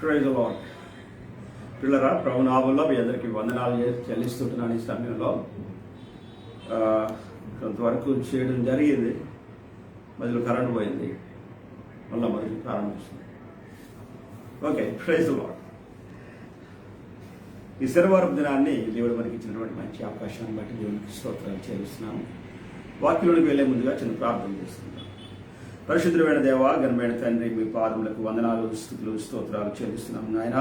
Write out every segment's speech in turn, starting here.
Praise the lord. పిల్లరా, ప్రభు నామములో మీ అందరికీ వందనాలు చెల్లిస్తుంటున్నాను. ఈ సమయంలో కొంతవరకు చేయడం జరిగింది, మధ్యలో కరెంట్ పోయింది, మళ్ళీ ప్రారంభిస్తుంది. Okay, praise the Lord. ఈ శనివారం దినాన్ని దేవుడు మనకి ఇచ్చినటువంటి మంచి అవకాశాన్ని బట్టి దేవునికి స్తోత్రాలు చెల్లిస్తున్నాను. వాక్యంలోకి వెళ్లే ముందుగా చిన్న ప్రార్థన చేస్తున్నాను. పరిశుద్ధమైన దేవా, ఘనమైన తండ్రి, మీ పాదములకు వందనాలు, స్తుతులు, స్తోత్రాలు చెల్లిస్తున్నాము. నాయన,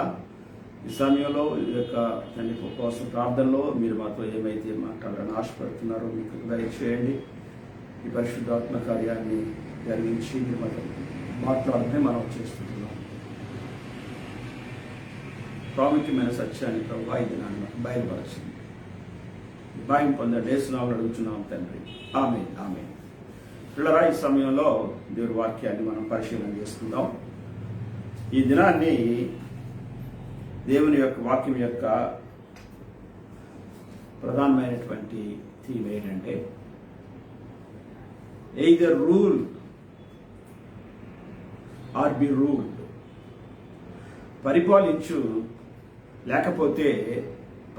ఈ సమయంలో ఈ యొక్క తండ్రి కోసం ప్రార్థనలో మీరు మాతో ఏమైతే మాట్లాడాలని ఆశపడుతున్నారో మీకు దయచేయండి. ఈ పరిశుద్ధాత్మ కార్యాన్ని జరిగించి మీరు మాతో మాట్లాడమే మనం చేస్తున్నాం. ప్రాముఖ్యమైన సత్యాన్ని ప్రభు ఐదు నాన్న బయలుపరచింది. భయం పొందండి, యేసునామములో అడుగుతున్నాం తండ్రి, ఆమేన్, ఆమేన్. పిల్లరా, ఈ సమయంలో దేవుడి వాక్యాన్ని మనం పరిశీలన చేసుకుందాం. ఈ దినాన్ని దేవుని యొక్క వాక్యం యొక్క ప్రధానమైనటువంటి థీమ్ ఏంటంటే either rule or be ruled. పరిపాలించు లేకపోతే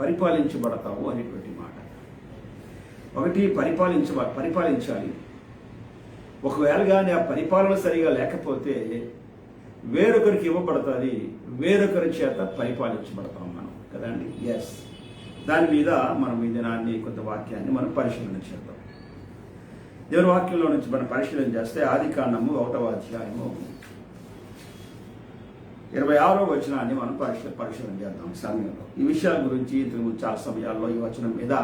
పరిపాలించబడతావు అనేటువంటి మాట. ఒకటి, పరిపాలించాలి. ఒకవేళ కానీ ఆ పరిపాలన సరిగా లేకపోతే వేరొకరికి ఇవ్వబడుతుంది, వేరొకరి చేత పరిపాలించబడతాం మనం కదండి. ఎస్, దాని మీద మనం ఈ దినాన్ని కొంత వాక్యాన్ని మనం పరిశీలన చేద్దాం. దేవుని వాక్యంలో నుంచి మనం పరిశీలన చేస్తే ఆదికాండము 1వ అధ్యాయము 26వ వచనాన్ని మనం పరిశీలన చేద్దాం. సమయంలో ఈ విషయాల గురించి ఇంతకు చాలా సమయాల్లో ఈ వచనం మీద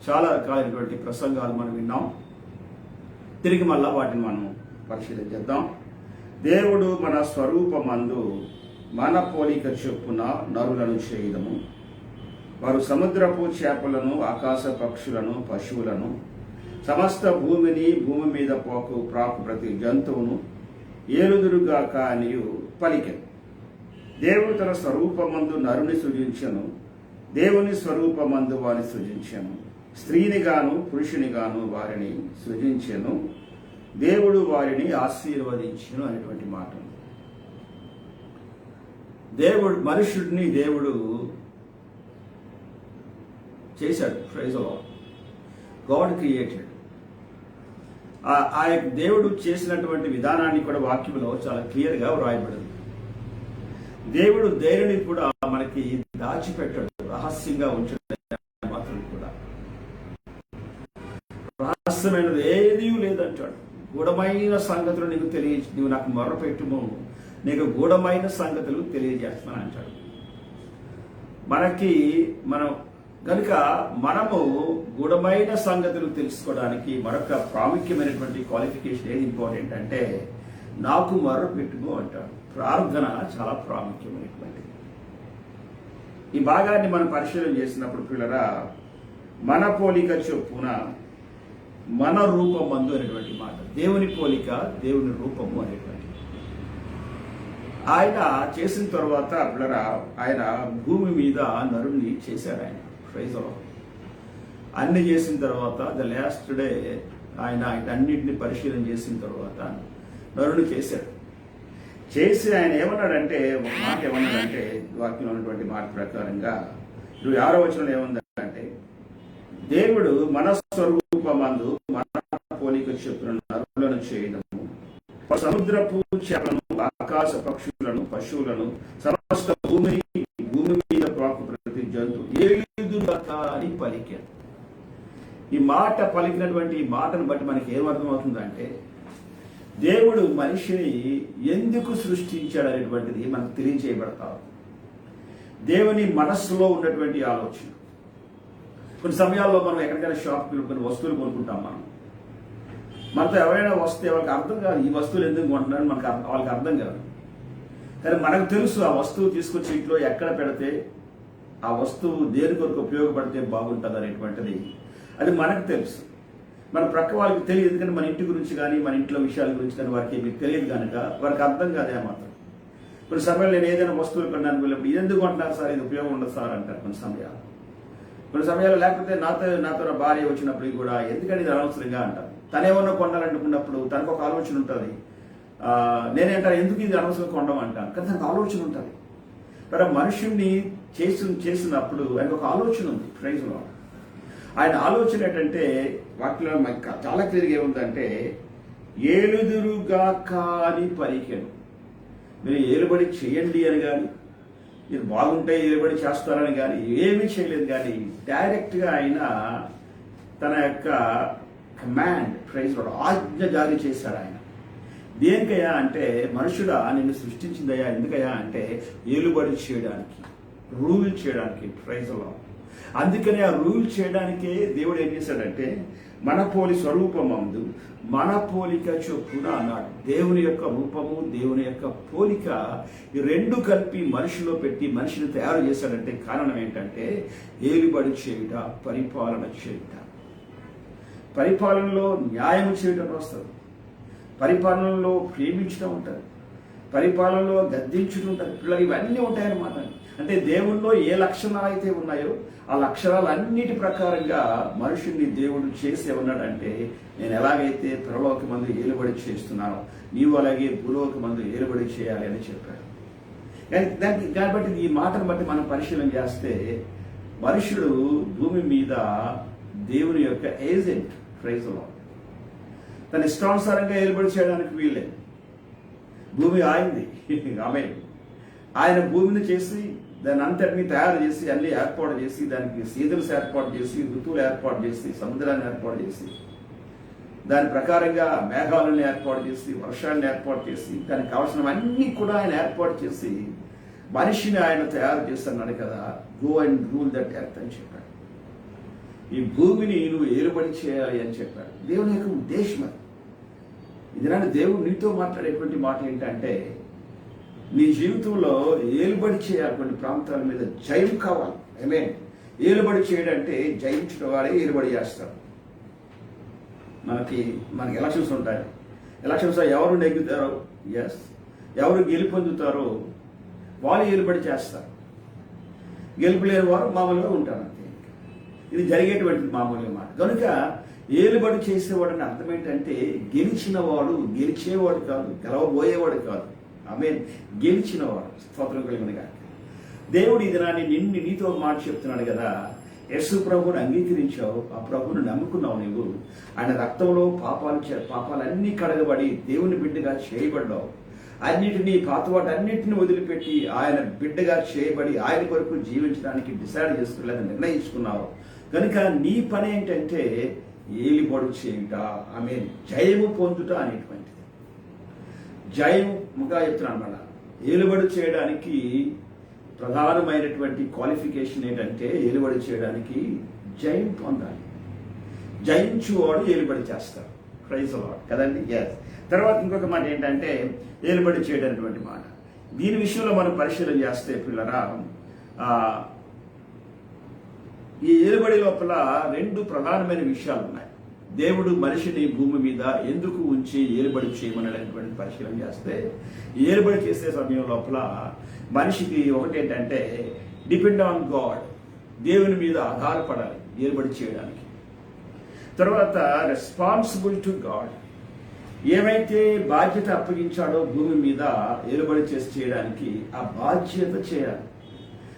చాలా రకాలైనటువంటి ప్రసంగాలు మనం విన్నాం. తిరిగి మళ్ళా వాటిని మనం పరిశీలన చేద్దాం. దేవుడు మన స్వరూపమందు మన పోలిక చొప్పున నరులను చేయదము. వారు సముద్రపు చేపలను, ఆకాశ పక్షులను, పశువులను, సమస్త భూమిని, భూమి మీద ప్రాకు ప్రతి జంతువును ఏలుదురుగాక అనియు పలికెను. దేవుడు తన స్వరూపమందు నరుని సృజించెను, దేవుని స్వరూపమందు వారిని సృజించెను. స్త్రీనిగాను పురుషునిగాను వారిని సృజించెను. దేవుడు వారిని ఆశీర్వదించెను అనేటువంటి మాట. దేవుడు మనుషుడిని దేవుడు చేశాడు. Praise the Lord. God created. ఆ దేవుడు చేసినటువంటి విధానాన్ని కూడా వాక్యంలో చాలా క్లియర్గా వ్రాయబడింది. దేవుడు దేనిని కూడా మనకి దాచిపెట్టాడు, రహస్యంగా ఉంచడం మాత్రం కూడా. రహస్యమైనది ఏదీ లేదంటాడు. గూఢమైన సంగతులు నీకు నువ్వు నాకు మొరపెట్టుము, నీకు గూఢమైన సంగతులు తెలియజేస్తాను అంటాడు. మనము గూఢమైన సంగతులు తెలుసుకోవడానికి మరొక ప్రాముఖ్యమైనటువంటి క్వాలిఫికేషన్ ఏది ఇంపార్టెంట్ అంటే నాకు మొరపెట్టుము అంటాడు. ప్రార్థన చాలా ప్రాముఖ్యమైనటువంటిది. ఈ భాగాన్ని మనం పరిశీలన చేసినప్పుడు పిల్లరా, మన పోలిక చొప్పున మన రూపమందు అనేటువంటి మాట. దేవుని పోలిక, దేవుని రూపము అనేటువంటి ఆయన చేసిన తర్వాత పిల్లరా, ఆయన భూమి మీద నరుణ్ణి చేశాడు. ఆయన ప్రైజ్ ది లార్డ్. అన్ని చేసిన తర్వాత ద లాస్ట్ డే ఆయన అన్నింటినీ పరిశీలన చేసిన తర్వాత నరుణ్ణి చేసి ఆయన ఏమన్నాడంటే, ఒక మాట ఏమన్నాడంటే, వాక్యంలో ఉన్నటువంటి మాట ప్రకారంగా 26వ వచనంలో ఏముందంటే, దేవుడు మన స్వరూపమందు మన పోలిక చొప్పున నరులను చేయడము, సముద్రపు చేపలను, ఆకాశ పక్షులను, పశువులను, సమస్త భూమి మీద ప్రాకు ప్రతి జంతువు ఏలుదురుగాక అని పలికాడు. ఈ మాట పలికినటువంటి ఈ మాటను బట్టి మనకి ఏమర్థమవుతుందంటే, దేవుడు మనిషిని ఎందుకు సృష్టించాడు అనేటువంటిది మనకు తెలియజేయబడతారు. దేవుని మనస్సులో ఉన్నటువంటి ఆలోచన. కొన్ని సమయాల్లో మనం ఎక్కడికైనా షాప్కి కొన్ని వస్తువులు కొనుక్కుంటాం. మనతో ఎవరైనా వస్తే వాళ్ళకి అర్థం కాదు, ఈ వస్తువులు ఎందుకు కొంటున్నారని వాళ్ళకి అర్థం కాదు. కానీ మనకు తెలుసు ఆ వస్తువు తీసుకొచ్చి ఇంట్లో ఎక్కడ పెడితే ఆ వస్తువు దేని కొరకు ఉపయోగపడితే బాగుంటుంది అనేటువంటిది అది మనకు తెలుసు. మన ప్రక్క వాళ్ళకి తెలియదు, ఎందుకంటే మన ఇంటి గురించి కానీ మన ఇంట్లో విషయాల గురించి కానీ వారికి ఏమి తెలియదు కనుక వారికి అర్థం కాదే మాత్రం. కొన్ని సమయాలు నేను ఏదైనా వస్తువులు కొనడానికి వెళ్ళినప్పుడు ఇది ఎందుకు కొంటున్నారు సార్, ఇది ఉపయోగం ఉండదు సార్ అంటారు. కొన్ని సమయాలు లేకపోతే నాతో నా భార్య వచ్చినప్పుడు కూడా ఎందుకంటే ఇది అనవసరంగా అంటారు. తనేమన్నా కొనాలనుకున్నప్పుడు తనకు ఒక ఆలోచన ఉంటుంది, నేనేంటాను ఎందుకు ఇది అనవసరం కొండం అంటాను. కానీ తనకు ఆలోచన ఉంటుంది. మరి మనుషుణ్ణి చేసినప్పుడు ఆయనకు ఒక ఆలోచన ఉంది. Praise Lord. ఆయన ఆలోచన ఏంటంటే వాటిలో మనకు చాలా క్లియర్గా ఏముందంటే, ఏలుదురుగా కాని పలికెను. మీరు ఏలుబడి చేయండి అని కానీ, మీరు బాగుంటే ఏలుబడి చేస్తారని కానీ ఏమీ చేయలేదు. కానీ డైరెక్ట్గా ఆయన తన యొక్క కమాండ్, ప్రైజ్ లార్డ్, ఆజ్ఞ జారీ చేశాడు ఆయన. దేనికయ్యా అంటే, మనుషుడా నిన్ను సృష్టించిందయ్యా ఎందుకయ్యా అంటే ఏలుబడి చేయడానికి, రూల్ చేయడానికి. Praise Lord. అందుకని ఆ రూల్ చేయడానికే దేవుడు ఏం చేశాడంటే, మన పోలి స్వరూపమందు మన పోలిక చొప్పున అన్నాడు. దేవుని యొక్క రూపము, దేవుని యొక్క పోలిక, ఈ రెండు కలిపి మనిషిలో పెట్టి మనిషిని తయారు చేశాడంటే కారణం ఏంటంటే ఏలుబడి చేయుట, పరిపాలన చేయుట. పరిపాలనలో న్యాయం చేయటం వస్తుంది, పరిపాలనలో ప్రేమించడం ఉంటుంది, పరిపాలనలో గద్దించడం ఉంటుంది, పిల్లలు ఇవన్నీ ఉంటాయన్నమాట. అంటే దేవుల్లో ఏ లక్షణాలు అయితే ఉన్నాయో ఆ లక్షణాలన్నిటి ప్రకారంగా మనుషుల్ని దేవుడు చేసి ఉన్నాడంటే, నేను ఎలాగైతే పరలోకమందు ఏలుబడి చేస్తున్నానో నీవు అలాగే భూలోకమందు ఏలుబడి చేయాలి అని చెప్పాడు. దాన్ని బట్టి ఈ మాటను బట్టి మనం పరిశీలన చేస్తే, మనుషుడు భూమి మీద దేవుని యొక్క ఏజెంట్. Praise lord. తన ఇష్టానుసారంగా ఏలుబడి చేయడానికి వీల్లేదు. భూమి ఆయింది. ఆమె ఆయన భూమిని చేసి దాని అంతటిని తయారు చేసి అన్ని ఏర్పాటు చేసి, దానికి సీజన్స్ ఏర్పాటు చేసి, ఋతువులు ఏర్పాటు చేసి, సముద్రాన్ని ఏర్పాటు చేసి, దాని ప్రకారంగా మేఘాలను ఏర్పాటు చేసి, వర్షాలను ఏర్పాటు చేసి, దానికి కావాల్సినవన్నీ కూడా ఆయన ఏర్పాటు చేసి మనిషిని ఆయన తయారు చేస్తున్నాడు కదా. Go and rule that earth అని చెప్పాడు. ఈ భూమిని నువ్వు ఏలుబడి చేయాలి అని చెప్పాడు. దేవుని యొక్క ఉద్దేశం అది. ఇది దేవుడు నీతో మాట్లాడేటువంటి మాట ఏంటంటే, నీ జీవితంలో ఏలుబడి చేయాలి. కొన్ని ప్రాంతాల మీద జయం కావాలి. ఆమేన్. ఏలుబడి చేయడంటే జయించిన వాడే ఏలుబడి చేస్తారు. మనకి ఎలక్షన్స్ ఉంటాయి. ఎలక్షన్స్ ఎవరు నెగ్గుతారో, ఎస్, ఎవరు గెలుపొందుతారో వాళ్ళు ఏలుబడి చేస్తారు. గెలుపు లేని వారు మామూలుగా ఉంటారు అంతే. ఇది జరిగేటువంటి మామూలుగా మాట. కనుక ఏలుబడి చేసేవాడని అర్థం ఏంటంటే, గెలిచినవాడు, గెలిచేవాడు కాదు, గెలవబోయేవాడు కాదు. ఆమేన్. గెలిచినవాడు. స్తోత్రం కలిగినగా. దేవుడు ఈ దినాన్ని నీతో మాట చెప్తున్నాడు కదా. యేసు ప్రభువుని అంగీకరించావు, ఆ ప్రభువుని నమ్ముకున్నావు. నువ్వు ఆయన రక్తంలో పాపాలన్నీ కడగబడి దేవుని బిడ్డగా చేయబడ్డావు. అన్నిటినీ, పాతవాటన్నిటిని వదిలిపెట్టి ఆయన బిడ్డగా చేయబడి ఆయన కొరకు జీవించడానికి డిసైడ్ చేసుకుని నిర్ణయించుకున్నావు. కనుక నీ పని ఏంటంటే ఏలుబడి చేయుట, ఆమేన్, జయము పొందుట అనేటువంటిది. జయముగా చెప్తున్నాను అన్నమాట. ఏలుబడి చేయడానికి ప్రధానమైనటువంటి క్వాలిఫికేషన్ ఏంటంటే, ఏలుబడి చేయడానికి జయం పొందాలి. జయించువాడు ఏలుబడి చేస్తారు. ప్రైజ్ లార్డ్ కదండి. ఎస్. తర్వాత ఇంకొక మాట ఏంటంటే, ఏలుబడి చేయడానికి మాట. దీని విషయంలో మనం పరిశీలన చేస్తే పిల్లరా, ఈ ఏలుబడి లోపల రెండు ప్రధానమైన విషయాలు ఉన్నాయి. దేవుడు మనిషిని భూమి మీద ఎందుకు ఉంచి ఏలుబడి చేయమనేటువంటి పరిశీలన చేస్తే, ఏలుబడి చేసే సమయం లోపల మనిషికి ఒకటి ఏంటంటే, డిపెండ్ ఆన్ గాడ్, దేవుని మీద ఆధారపడాలి ఏలుబడి చేయడానికి. తర్వాత రెస్పాన్సిబుల్ టు గాడ్, ఏమైతే బాధ్యత అప్పగించాడో భూమి మీద ఏలుబడి చేయడానికి ఆ బాధ్యత చేయాలి.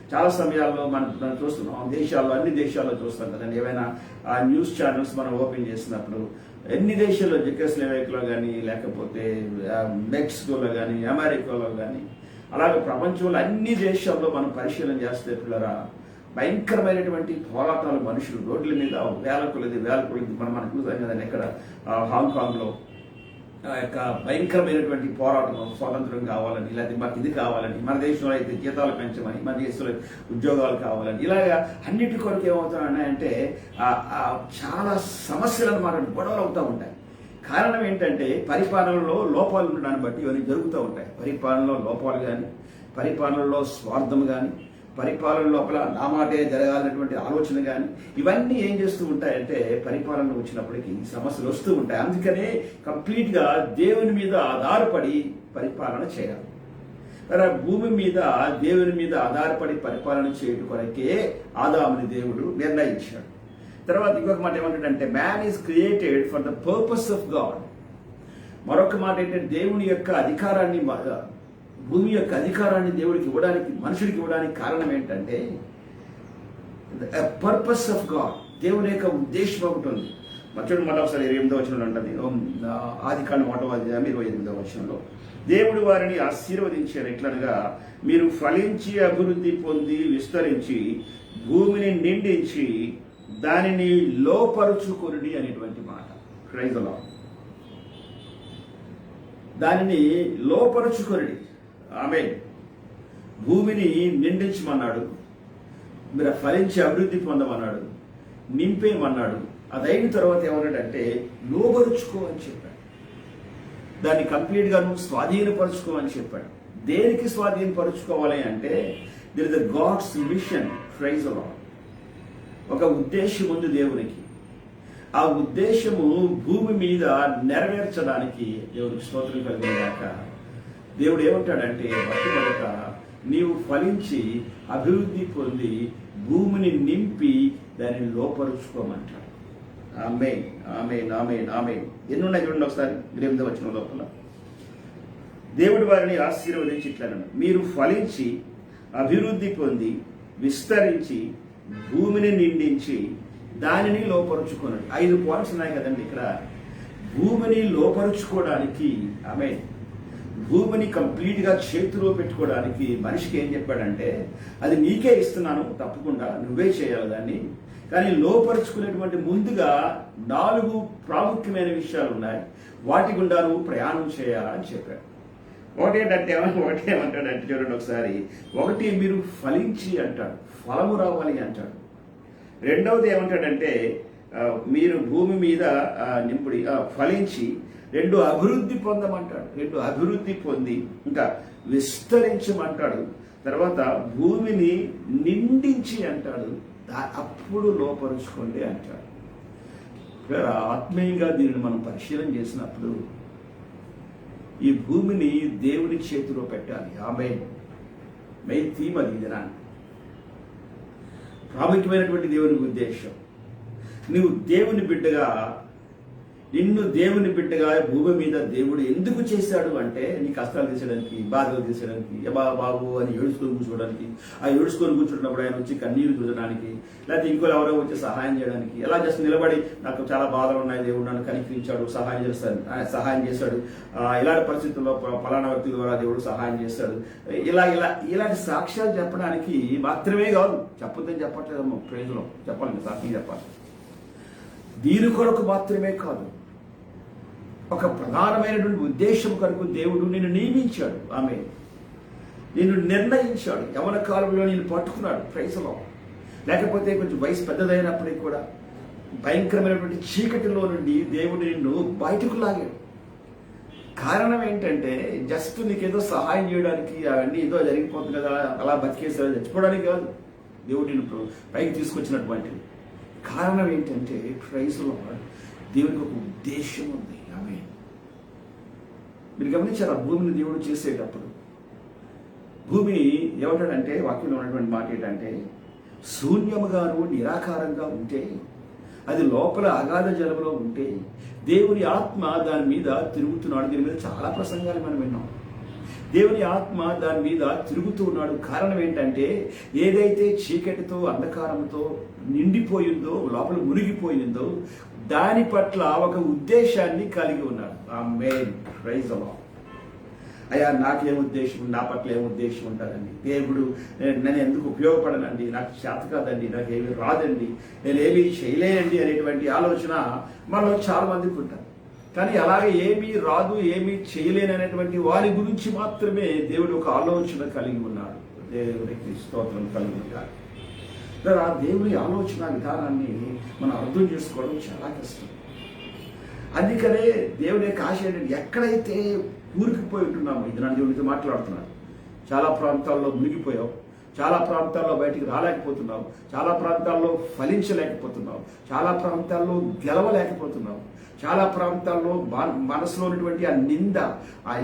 చాలా సమయాల్లో మనం చూస్తున్నాం, దేశాల్లో, అన్ని దేశాల్లో చూస్తాం కదండి. ఏమైనా ఆ న్యూస్ ఛానల్స్ మనం ఓపెన్ చేసినప్పుడు ఎన్ని దేశాల్లో, జెకోస్లోవేకియాలో కానీ, లేకపోతే మెక్సికోలో కానీ, అమెరికాలో కానీ, అలాగే ప్రపంచంలో అన్ని దేశాల్లో మనం పరిశీలన చేస్తే పిల్లరా, భయంకరమైనటువంటి పోరాటాలు, మనుషులు రోడ్ల మీద వేల కొలది మనం చూసాం కదండి. ఇక్కడ హాంకాంగ్లో యొక్క భయంకరమైనటువంటి పోరాటం, స్వాతంత్రం కావాలని, లేకపోతే మాకు ఇది కావాలని, మన దేశంలో అయితే జీతాలు పెంచమని, మన దేశంలో ఉద్యోగాలు కావాలని, ఇలాగా అన్నిటి కొరకు ఏమవుతున్నాయంటే చాలా సమస్యలు అన్నమాట, గొడవలు అవుతూ ఉంటాయి. కారణం ఏంటంటే, పరిపాలనలో లోపాలు ఉండడాన్ని బట్టి ఇవన్నీ జరుగుతూ ఉంటాయి. పరిపాలనలో లోపాలు కానీ, పరిపాలనలో స్వార్థం కానీ, పరిపాలన లోపల నా మాటే జరగాలన్నటువంటి ఆలోచన కానీ, ఇవన్నీ ఏం చేస్తూ ఉంటాయంటే పరిపాలన వచ్చినప్పటికీ సమస్యలు వస్తూ ఉంటాయి. అందుకనే కంప్లీట్గా దేవుని మీద ఆధారపడి పరిపాలన చేయాలి. మరి భూమి మీద దేవుని మీద ఆధారపడి పరిపాలన చేయడం కొరకే ఆదాముని దేవుడు నిర్ణయించాడు. తర్వాత ఇంకొక మాట ఏమంటాడంటే, man is created for the purpose of God. మరొక మాట ఏంటంటే, దేవుని యొక్క అధికారాన్ని భూమి యొక్క అధికారాన్ని దేవుడికి ఇవ్వడానికి, మనుషుడికి ఇవ్వడానికి కారణం ఏంటంటే పర్పస్ ఆఫ్ గాడ్, దేవుని యొక్క ఉద్దేశం ఒకటి ఉంది. చూడండి మళ్ళీ ఒకసారి 28వ వచనంలో ఉంటుంది, ఆదికాండం 1:28వ వచనంలో, దేవుడు వారిని ఆశీర్వదించారు ఎట్లనగా, మీరు ఫలించి అభివృద్ధి పొంది విస్తరించి భూమిని నిండించి దానిని లోపరుచుకొనుడి అనేటువంటి మాట. Praise the Lord. దానిని లోపరుచుకొనుడి. ఆమేన్. భూమిని నిండించమన్నాడు, మీరు ఫలించి అభివృద్ధి పొందమన్నాడు, నింపేయమన్నాడు. అదైన తర్వాత ఏమన్నాడంటే లోబరుచుకో అని చెప్పాడు. దాన్ని కంప్లీట్గా నువ్వు స్వాధీనపరుచుకో అని చెప్పాడు. దేనికి స్వాధీనపరుచుకోవాలి అంటే there is the God's mission. Praise the Lord. ఒక ఉద్దేశం ఉంది దేవునికి. ఆ ఉద్దేశము భూమి మీద నెరవేర్చడానికి దేవుడికి స్తోత్రం కలిగినాక దేవుడు ఏమంటాడంటే, మొట్టమొదట నీవు ఫలించి అభివృద్ధి పొంది భూమిని నింపి దానిని లోపరుచుకోమంటాడు. ఆమేన్, ఆమేన్, ఆమేన్, ఆమేన్. ఎన్నున్నాయి చూడండి ఒకసారి 8వ వచనం లోపల. దేవుడు వారిని ఆశీర్వదించి ఇట్లనను, మీరు ఫలించి అభివృద్ధి పొంది విస్తరించి భూమిని నిండించి దానిని లోపరుచుకోనండి. 5 పాయింట్స్ ఉన్నాయి కదండి ఇక్కడ. భూమిని లోపరుచుకోవడానికి, ఆమేన్, భూమిని కంప్లీట్గా చేతిలో పెట్టుకోవడానికి మనిషికి ఏం చెప్పాడంటే, అది నీకే ఇస్తున్నాను, తప్పకుండా నువ్వే చేయాలి దాన్ని. కానీ లోపరుచుకునేటువంటి ముందుగా 4 ప్రాముఖ్యమైన విషయాలు ఉన్నాయి. వాటి గుండా నువ్వు ప్రయాణం చేయాలని చెప్పాడు. ఒకటి ఏమంటాడంటే చూడండి ఒకసారి. ఒకటి, మీరు ఫలించి అంటాడు, ఫలము రావాలి అంటాడు. రెండవది ఏమంటాడంటే మీరు భూమి మీద నింపుడి, ఫలించి. 2, అభివృద్ధి పొందమంటాడు. 2, అభివృద్ధి పొంది ఇంకా విస్తరించమంటాడు. తర్వాత భూమిని నిండించి అంటాడు. అప్పుడు లోపరుచుకోండి అంటాడు. ఆత్మీయంగా దీనిని మనం పరిశీలన చేసినప్పుడు ఈ భూమిని దేవుని చేతిలో పెట్టాలి. ఆమేన్. మెయిన్ థీమ్ అది దినాన్ని. ప్రాముఖ్యమైనటువంటి దేవుని ఉద్దేశం, నువ్వు దేవుని బిడ్డగా, నిన్ను దేవుని బిడ్డగా భూమి మీద దేవుడు ఎందుకు చేశాడు అంటే నీ కష్టాలు తీసేయడానికి, బాధలు తీసేయడానికి, బాబు అని ఏడుచుకొని కూర్చోవడానికి, ఆ ఏడుచుకొని కూర్చున్నప్పుడు ఆయన వచ్చి కన్నీరు చూడడానికి, లేకపోతే ఇంకో ఎవరో వచ్చి సహాయం చేయడానికి, ఎలా జస్ట్ నిలబడి నాకు చాలా బాధలు ఉన్నాయి, దేవుడు నన్ను కనికరించాడు, సహాయం చేశాడు, ఇలాంటి పరిస్థితుల్లో ఫలానా వ్యక్తి ద్వారా దేవుడు సహాయం చేశాడు, ఇలాంటి సాక్ష్యాలు చెప్పడానికి మాత్రమే కాదు. చెప్పొద్దని చెప్పట్లేదమ్మా, ప్రేజలో చెప్పాలి, సాక్షి చెప్పాలి. దీని కొరకు మాత్రమే కాదు, ఒక ప్రధానమైనటువంటి ఉద్దేశం కొరకు దేవుడు నిన్ను నియమించాడు. ఆమె నిన్ను నిర్ణయించాడు. యవన కాలంలో నిన్ను పట్టుకున్నాడు. ప్రైజ్లో లేకపోతే కొంచెం వయసు పెద్దదైనప్పటికీ కూడా భయంకరమైనటువంటి చీకటిలో నుండి దేవుడు నిన్ను బయటకు లాగాడు. కారణం ఏంటంటే జస్ట్ నీకేదో సహాయం చేయడానికి, అవన్నీ ఏదో జరిగిపోతుంది కదా అలా బతికేసారు చచ్చిపోవడానికి కాదు. దేవుడు నిన్ను పైకి తీసుకొచ్చినటువంటి కారణం ఏంటంటే ప్రైజ్లో దేవునికి ఒక ఉద్దేశం ఉంది. ఆమె మీరు గమనించారు, ఆ భూమిని దేవుడు చేసేటప్పుడు భూమి ఏమంటాడంటే, వాక్యంలో ఉన్నటువంటి మాట ఏంటంటే, శూన్యముగాను నిరాకారంగా ఉంటే, అది లోపల అగాధ జలంలో ఉంటే దేవుని ఆత్మ దాని మీద తిరుగుతున్నాడు. దీని మీద చాలా ప్రసంగాలు మనం విన్నాం. దేవుని ఆత్మ దాని మీద తిరుగుతూ ఉన్నాడు. కారణం ఏంటంటే, ఏదైతే చీకటితో అంధకారంతో నిండిపోయిందో, లోపల మునిగిపోయిందో దాని పట్ల ఒక ఉద్దేశాన్ని కలిగి ఉన్నాడు. ఆమేన్. Praise the Lord. అయ్యా నాకేం ఉద్దేశం, నా పట్ల ఏం ఉద్దేశం ఉంటారండి, దేవుడు నేను ఎందుకు ఉపయోగపడనండి, నాకు చేత కాదండి, నాకు ఏమీ రాదండి, నేను ఏమీ చేయలేనండి అనేటువంటి ఆలోచన మనలో చాలా మందికి ఉంటారు. కానీ అలాగే ఏమీ రాదు, ఏమీ చేయలేననేటువంటి వారి గురించి మాత్రమే దేవుడు ఒక ఆలోచన కలిగి ఉన్నాడు. దేవుడికి స్తోత్రం కలుగునుగాక. ఆ దేవుని ఆలోచన విధానాన్ని మనం అర్థం చేసుకోవడం చాలా కష్టం. అందుకనే దేవుని యొక్క ఆశ ఏంటంటే, ఎక్కడైతే ఊరికిపోయి ఉంటున్నామో, ఇది నా దేవుడితో మాట్లాడుతున్నాను, చాలా ప్రాంతాల్లో మునిగిపోయావు, చాలా ప్రాంతాల్లో బయటికి రాలేకపోతున్నావు, చాలా ప్రాంతాల్లో ఫలించలేకపోతున్నావు, చాలా ప్రాంతాల్లో గెలవలేకపోతున్నావు, చాలా ప్రాంతాల్లో మనసులో ఉన్నటువంటి ఆ నింద, ఆ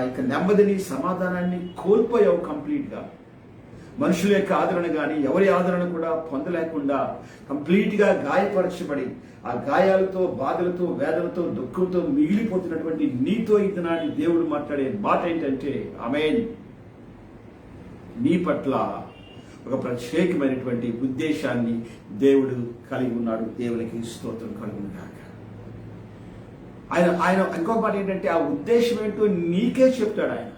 యొక్క నెమ్మదిని, సమాధానాన్ని కోల్పోయావు కంప్లీట్గా. మనుషుల యొక్క ఆదరణ కానీ ఎవరి ఆదరణ కూడా పొందలేకుండా కంప్లీట్గా గాయపరచబడి ఆ గాయాలతో, బాధలతో, వేదనతో, దుఃఖంతో మిగిలిపోతున్నటువంటి నీతో ఇతనాటి దేవుడు మాట్లాడే మాట ఏంటంటే, ఆమేన్, నీ పట్ల ఒక ప్రత్యేకమైనటువంటి ఉద్దేశాన్ని దేవుడు కలిగి ఉన్నాడు. దేవునికి స్తోత్రం కలుగును గాక. ఆయన ఇంకొక మాట ఏంటంటే, ఆ ఉద్దేశం ఏంటో నీకే చెప్తాడు ఆయన.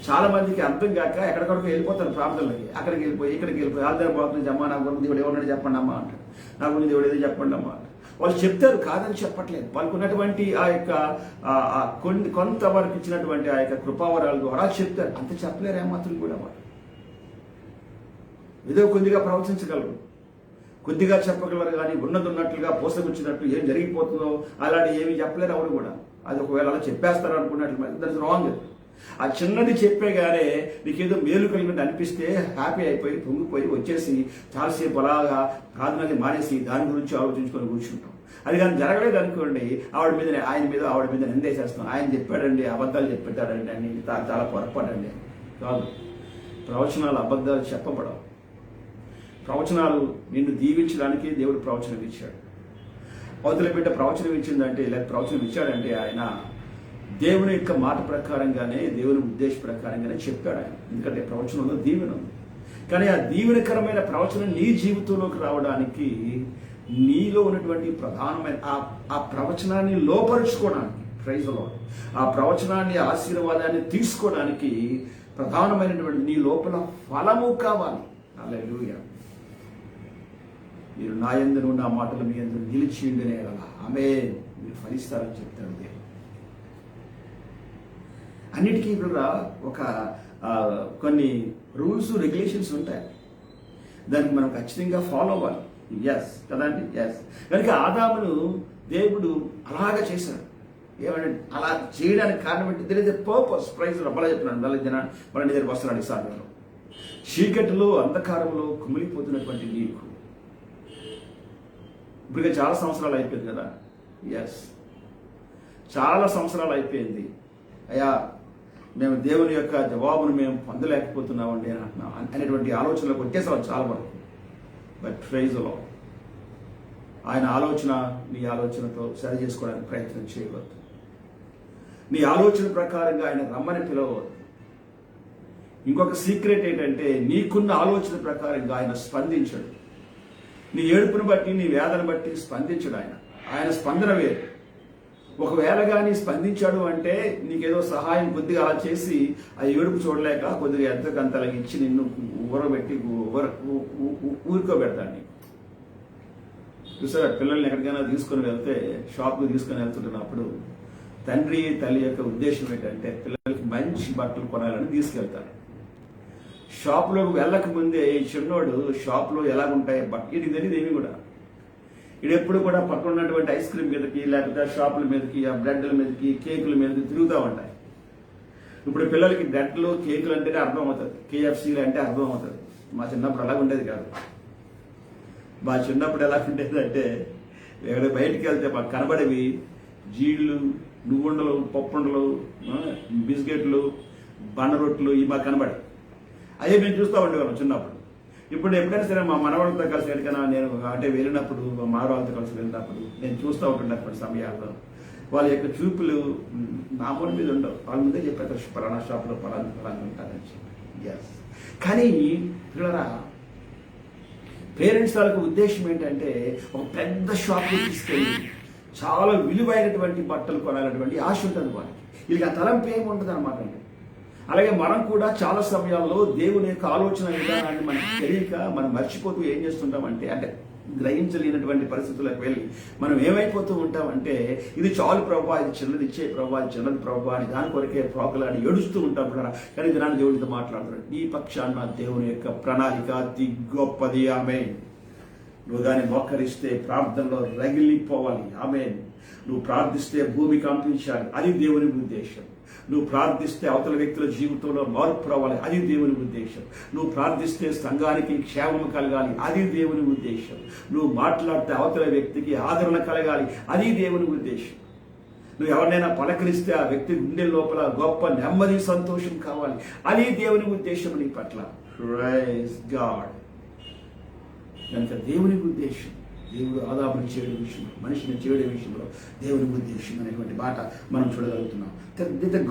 చాలా మందికి అర్థం కాక ఎక్కడికక్కడికి వెళ్ళిపోతారు ప్రార్థనలకి. అక్కడికి వెళ్ళిపోయి ఇక్కడికి వెళ్ళిపోయి ఆధార పోతుంది, అమ్మా నా గురించి దేవుడు ఏమన్నాడు చెప్పండి అమ్మా అంటారు, నా గురించి దేవుడు ఏదో చెప్పండి అమ్మా అంటారు. వాళ్ళు చెప్తారు, కాదని చెప్పట్లేదు. వాళ్ళకు ఉన్నటువంటి ఆ యొక్క కొంతవరకు ఇచ్చినటువంటి ఆ యొక్క కృపావరాలు ద్వారా చెప్తారు. అంత చెప్పలేరు ఏమాత్రం కూడా. వాళ్ళు ఏదో కొద్దిగా ప్రవచించగలరు, కొద్దిగా చెప్పగలరు, కానీ ఉన్నట్టుగా పోసకొచ్చినట్టు ఏం జరిగిపోతుందో అలాంటి ఏమి చెప్పలేరు ఎవరు కూడా. అది ఒకవేళ అలా చెప్పేస్తారు అనుకున్నట్లు దట్స్ రాంగ్. ఆ చిన్నది చెప్పేగానే నీకేదో మేలు కలిగినట్టు అనిపిస్తే హ్యాపీ అయిపోయి పొంగిపోయి వచ్చేసి చాలాసేపు అలాగా ప్రార్థనది మానేసి దాని గురించి ఆలోచించుకొని కూర్చుంటాం. అది కానీ జరగలేదు అనుకోండి, ఆయన మీద ఆవిడ మీద నిందేసేస్తాం. ఆయన చెప్పాడండి, అబద్ధాలు చెప్పాడండి అని, చాలా పొరపాడండి. కాదు, ప్రవచనాలు అబద్ధాలు చెప్పబడవు. ప్రవచనాలు నిన్ను దీవించడానికి దేవుడు ప్రవచనం ఇచ్చాడు. అవతల బిడ్డ ప్రవచనం ఇచ్చిందంటే, ఇలా ప్రవచనం ఇచ్చాడంటే ఆయన దేవుని యొక్క మాట ప్రకారంగానే, దేవుని ఉద్దేశ ప్రకారంగానే చెప్పాడు ఆయన. ఎందుకంటే ప్రవచనంలో దీవెన ఉంది. కానీ ఆ దీవెనకరమైన ప్రవచనం నీ జీవితంలోకి రావడానికి నీలో ఉన్నటువంటి ప్రధానమైన ఆ ప్రవచనాన్ని లోపరుచుకోవడానికి, ప్రైజ్ ది లార్డ్, ఆ ప్రవచనాన్ని, ఆశీర్వాదాన్ని తీసుకోవడానికి ప్రధానమైనటువంటి నీ లోపల ఫలము కావాలి. హల్లెలూయా. మీరు నా యందును నా మాటలు మీ యందు నిలిచి ఉండనే కదా, ఆమేన్, మీరు ఫలిస్తారని చెప్తాడు దేవుడు. అన్నిటికీ కూడా ఒక కొన్ని రూల్స్, రెగ్యులేషన్స్ ఉంటాయి. దానికి మనం ఖచ్చితంగా ఫాలో అవ్వాలి. ఎస్ కదండి, ఎస్. కనుక ఆదామును దేవుడు అలాగా చేశాడు. ఏమంటే అలా చేయడానికి కారణం ఏంటి? తెలియదు పర్పస్. ప్రైజ్ అలా చెప్తున్నాను. మన దగ్గర వస్తున్నాడు ఈ సాగరంలో, చీకటిలో, అంధకారంలో కుమిలిపోతున్నటువంటి నీకు ఇప్పుడు చాలా సంవత్సరాలు అయిపోయింది కదా. ఎస్, చాలా సంవత్సరాలు అయిపోయింది. అయ్యా, మేము దేవుని యొక్క జవాబును మేము పొందలేకపోతున్నామండి అని అంటున్నాం అనేటువంటి ఆలోచనలకు వచ్చేసాం చాలా వరకు. బట్ ప్రైజ్ ది లార్డ్, ఆయన ఆలోచన నీ ఆలోచనతో సరి చేసుకోవడానికి ప్రయత్నం చేయవద్దు. నీ ఆలోచన ప్రకారంగా ఆయన రమ్మని పిలవద్దు. ఇంకొక సీక్రెట్ ఏంటంటే, నీకున్న ఆలోచన ప్రకారంగా ఆయన స్పందించడు. నీ ఏడుపును బట్టి, నీ వేదన బట్టి స్పందించడు ఆయన. ఆయన స్పందన వేరు. ఒకవేళ కానీ స్పందించాడు అంటే నీకేదో సహాయం కొద్దిగా అలా చేసి ఆ ఏడుపు చూడలేక కొద్దిగా ఎంతకంతలా ఇచ్చి నిన్ను ఊరబెట్టి ఊరుకోబెడతాడు నీకు. చూసారా, పిల్లల్ని ఎక్కడికైనా తీసుకొని వెళ్తే, షాప్కి తీసుకొని వెళ్తుంటున్నప్పుడు తండ్రి తల్లి యొక్క ఉద్దేశం ఏంటంటే పిల్లలకి మంచి బట్టలు కొనాలని తీసుకెళ్తారు. షాప్లోకి వెళ్ళక ముందే ఈ చిన్నోడు షాప్లో ఎలాగుంటాయి బట్టలు తెలియదు ఏమి కూడా. ఇది ఎప్పుడు కూడా పక్కన ఉన్నటువంటి ఐస్ క్రీమ్ మీదకి, లేకపోతే షాపుల మీదకి, ఆ బ్రెడ్ల మీదకి, కేకుల మీదకి తిరుగుతూ ఉంటాయి. ఇప్పుడు పిల్లలకి బ్రెడ్లు, కేకులు అంటేనే అర్థం అవుతుంది, KFCలు అంటే అర్థం అవుతుంది. మా చిన్నప్పుడు అలాగ ఉండేది కాదు. మా చిన్నప్పుడు ఎలా ఉండేది అంటే, ఎక్కడ బయటికి వెళ్తే మాకు కనబడేవి జీళ్ళు, నువ్వుండలు, పప్పుండలు, బిస్కెట్లు, బండ రొట్లు, ఇవి మాకు కనబడి అదే మేము చూస్తూ ఉండేవాళ్ళం చిన్నప్పుడు. ఇప్పుడు ఎప్పుడైనా సరే మా మనవాళ్ళతో కలిసి ఎక్కడికైనా నేను అంటే వెళ్ళినప్పుడు, మా మనవాళ్ళతో కలిసి వెళ్ళినప్పుడు నేను చూస్తూ ఉంటున్నటువంటి సమయాల్లో వాళ్ళ యొక్క చూపులు మామూలు మీద ఉండవు. వాళ్ళ ముందే చెప్పారు పలానా షాప్లో పలానా ఉంటారని చెప్పి. ఎస్, కానీ పిల్లరా, పేరెంట్స్ వాళ్ళకి ఉద్దేశం ఏంటంటే ఒక పెద్ద షాప్లో తీసుకెళ్ళి చాలా విలువైనటువంటి బట్టలు కొనాలన్నటువంటి ఆశ ఉంటుంది వాళ్ళకి. వీళ్ళకి ఆ తలంపు ఏమి ఉంటుంది అనమాట. అలాగే మనం కూడా చాలా సమయాల్లో దేవుని యొక్క ఆలోచన విధానాన్ని మనకి తెలియక మనం మర్చిపోతూ ఏం చేస్తుంటామంటే, అంటే గ్రహించలేనటువంటి పరిస్థితులకు వెళ్ళి మనం ఏమైపోతూ ఉంటామంటే, ఇది చాలు ప్రభువా, ఇది చిన్నది ఇచ్చే ప్రభువా, ఇది చిన్నది ప్రభువా అని దాని కొరకే ప్రోకలాడి ఏడుస్తూ ఉంటాం కూడా. కానీ దినాన్ని దేవుడితో మాట్లాడుతున్నాడు. నీ పక్షాన దేవుని యొక్క ప్రణాళిక అతి గొప్పది. ఆమేన్. నువ్వు దాన్ని మోకరిస్తే ప్రార్థనలో రగిలిపోవాలి. ఆమేన్. నువ్వు ప్రార్థిస్తే భూమి కంపించాలి, అది దేవుని ఉద్దేశం. నువ్వు ప్రార్థిస్తే అవతల వ్యక్తుల జీవితంలో మార్పు రావాలి, అది దేవుని ఉద్దేశం. నువ్వు ప్రార్థిస్తే సంఘానికి క్షేమం కలగాలి, అది దేవుని ఉద్దేశం. నువ్వు మాట్లాడితే అవతల వ్యక్తికి ఆదరణ కలగాలి, అది దేవుని ఉద్దేశం. నువ్వు ఎవరినైనా పలకరిస్తే ఆ వ్యక్తి గుండె లోపల గొప్ప నెమ్మది, సంతోషం కావాలి, అది దేవుని ఉద్దేశం నీ పట్ల. Praise God. కనుక దేవుని ఉద్దేశం, దేవుడు ఆదాముని చేయడం విషయంలో, మనిషిని చేయడం విషయంలో దేవుని ఉద్దేశం అనేటువంటి మాట మనం చూడగలుగుతున్నాం.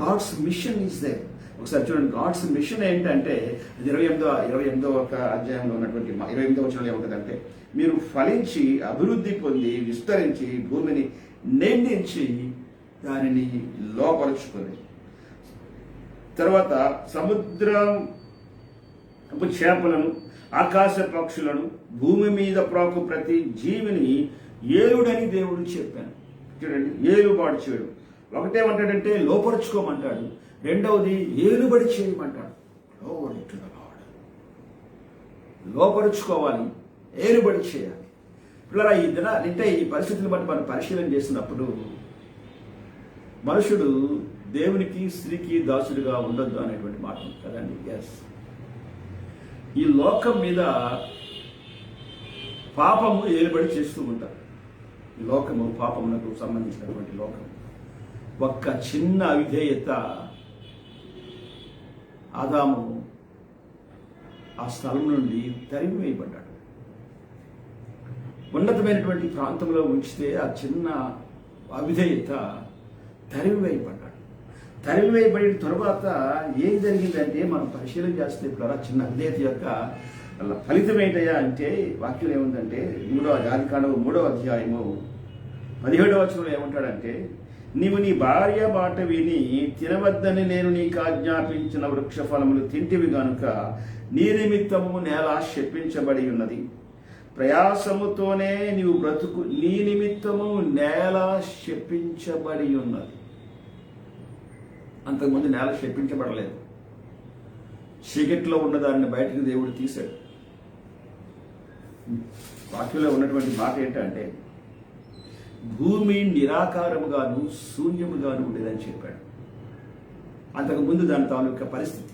God's mission is there. ఒకసారి చూడండి, గాడ్స్ మిషన్ ఏంటంటే 28వ అధ్యాయంలో ఉన్నటువంటి 28వ వచనంలో ఏముంటుందంటే, మీరు ఫలించి అభివృద్ధి పొంది విస్తరించి భూమిని నిండించి దానిని లోపరుచుకొని, తర్వాత సముద్రపు చేపలను, ఆకాశ పక్షులను, భూమి మీద ప్రాకు ప్రతి జీవిని ఏలుడని దేవుడు చెప్పాను. చూడండి, ఏలుబాటు చేయడం. ఒకటేమంటాడంటే లోపరుచుకోమంటాడు, రెండవది ఏలుబడి చేయమంటాడు. లోపరుచుకోవాలి, ఏలుబడి చేయాలి. పిల్లరా, ఈ అంటే ఈ పరిస్థితులను బట్టి మనం పరిశీలన చేసినప్పుడు మనుషుడు దేవునికి స్త్రీకి దాసుడిగా ఉండొద్దు అనేటువంటి మాట కదండి. ఎస్, ఈ లోకం మీద పాపము ఏలుబడి చేస్తూ ఉంటారు. ఈ లోకము పాపమునకు సంబంధించినటువంటి లోకం. ఒక్క చిన్న అవిధేయత ఆదాము ఆ స్థలం నుండి తరిమివేయబడ్డాడు. ఉన్నతమైనటువంటి ప్రాంతంలో ఉంచితే ఆ చిన్న అవిధేయత తరిమివేయబడ్డాడు. తరిమివేయబడిన తరువాత ఏం జరిగిందంటే, మనం పరిశీలన చేస్తే ఇప్పుడు చిన్న అవిధేయత యొక్క ఫలితం ఏంటయ్యా అంటే, వాక్యం ఏముందంటే ఆదికాండము 3వ అధ్యాయము 17వ వచనంలో ఏమంటాడంటే, నీవు నీ భార్య మాట విని తినవద్దని నేను నీకు ఆజ్ఞాపించిన వృక్ష ఫలములు తింటివి గనుక నీ నిమిత్తము నేల శపించబడి ఉన్నది. ప్రయాసముతోనే నీవు బ్రతుకు, నీ నిమిత్తము నేల శపించబడి ఉన్నది. అంతకుముందు నేల శపించబడలేదు. చీకట్లో ఉన్నదాన్ని బయటకు దేవుడు తీశాడు. వాక్యంలో ఉన్నటువంటి మాట ఏంటంటే, భూమి నిరాకారముగాను శూన్యముగాను ఉండేదని చెప్పాడు. అంతకుముందు దాని తాలూకా పరిస్థితి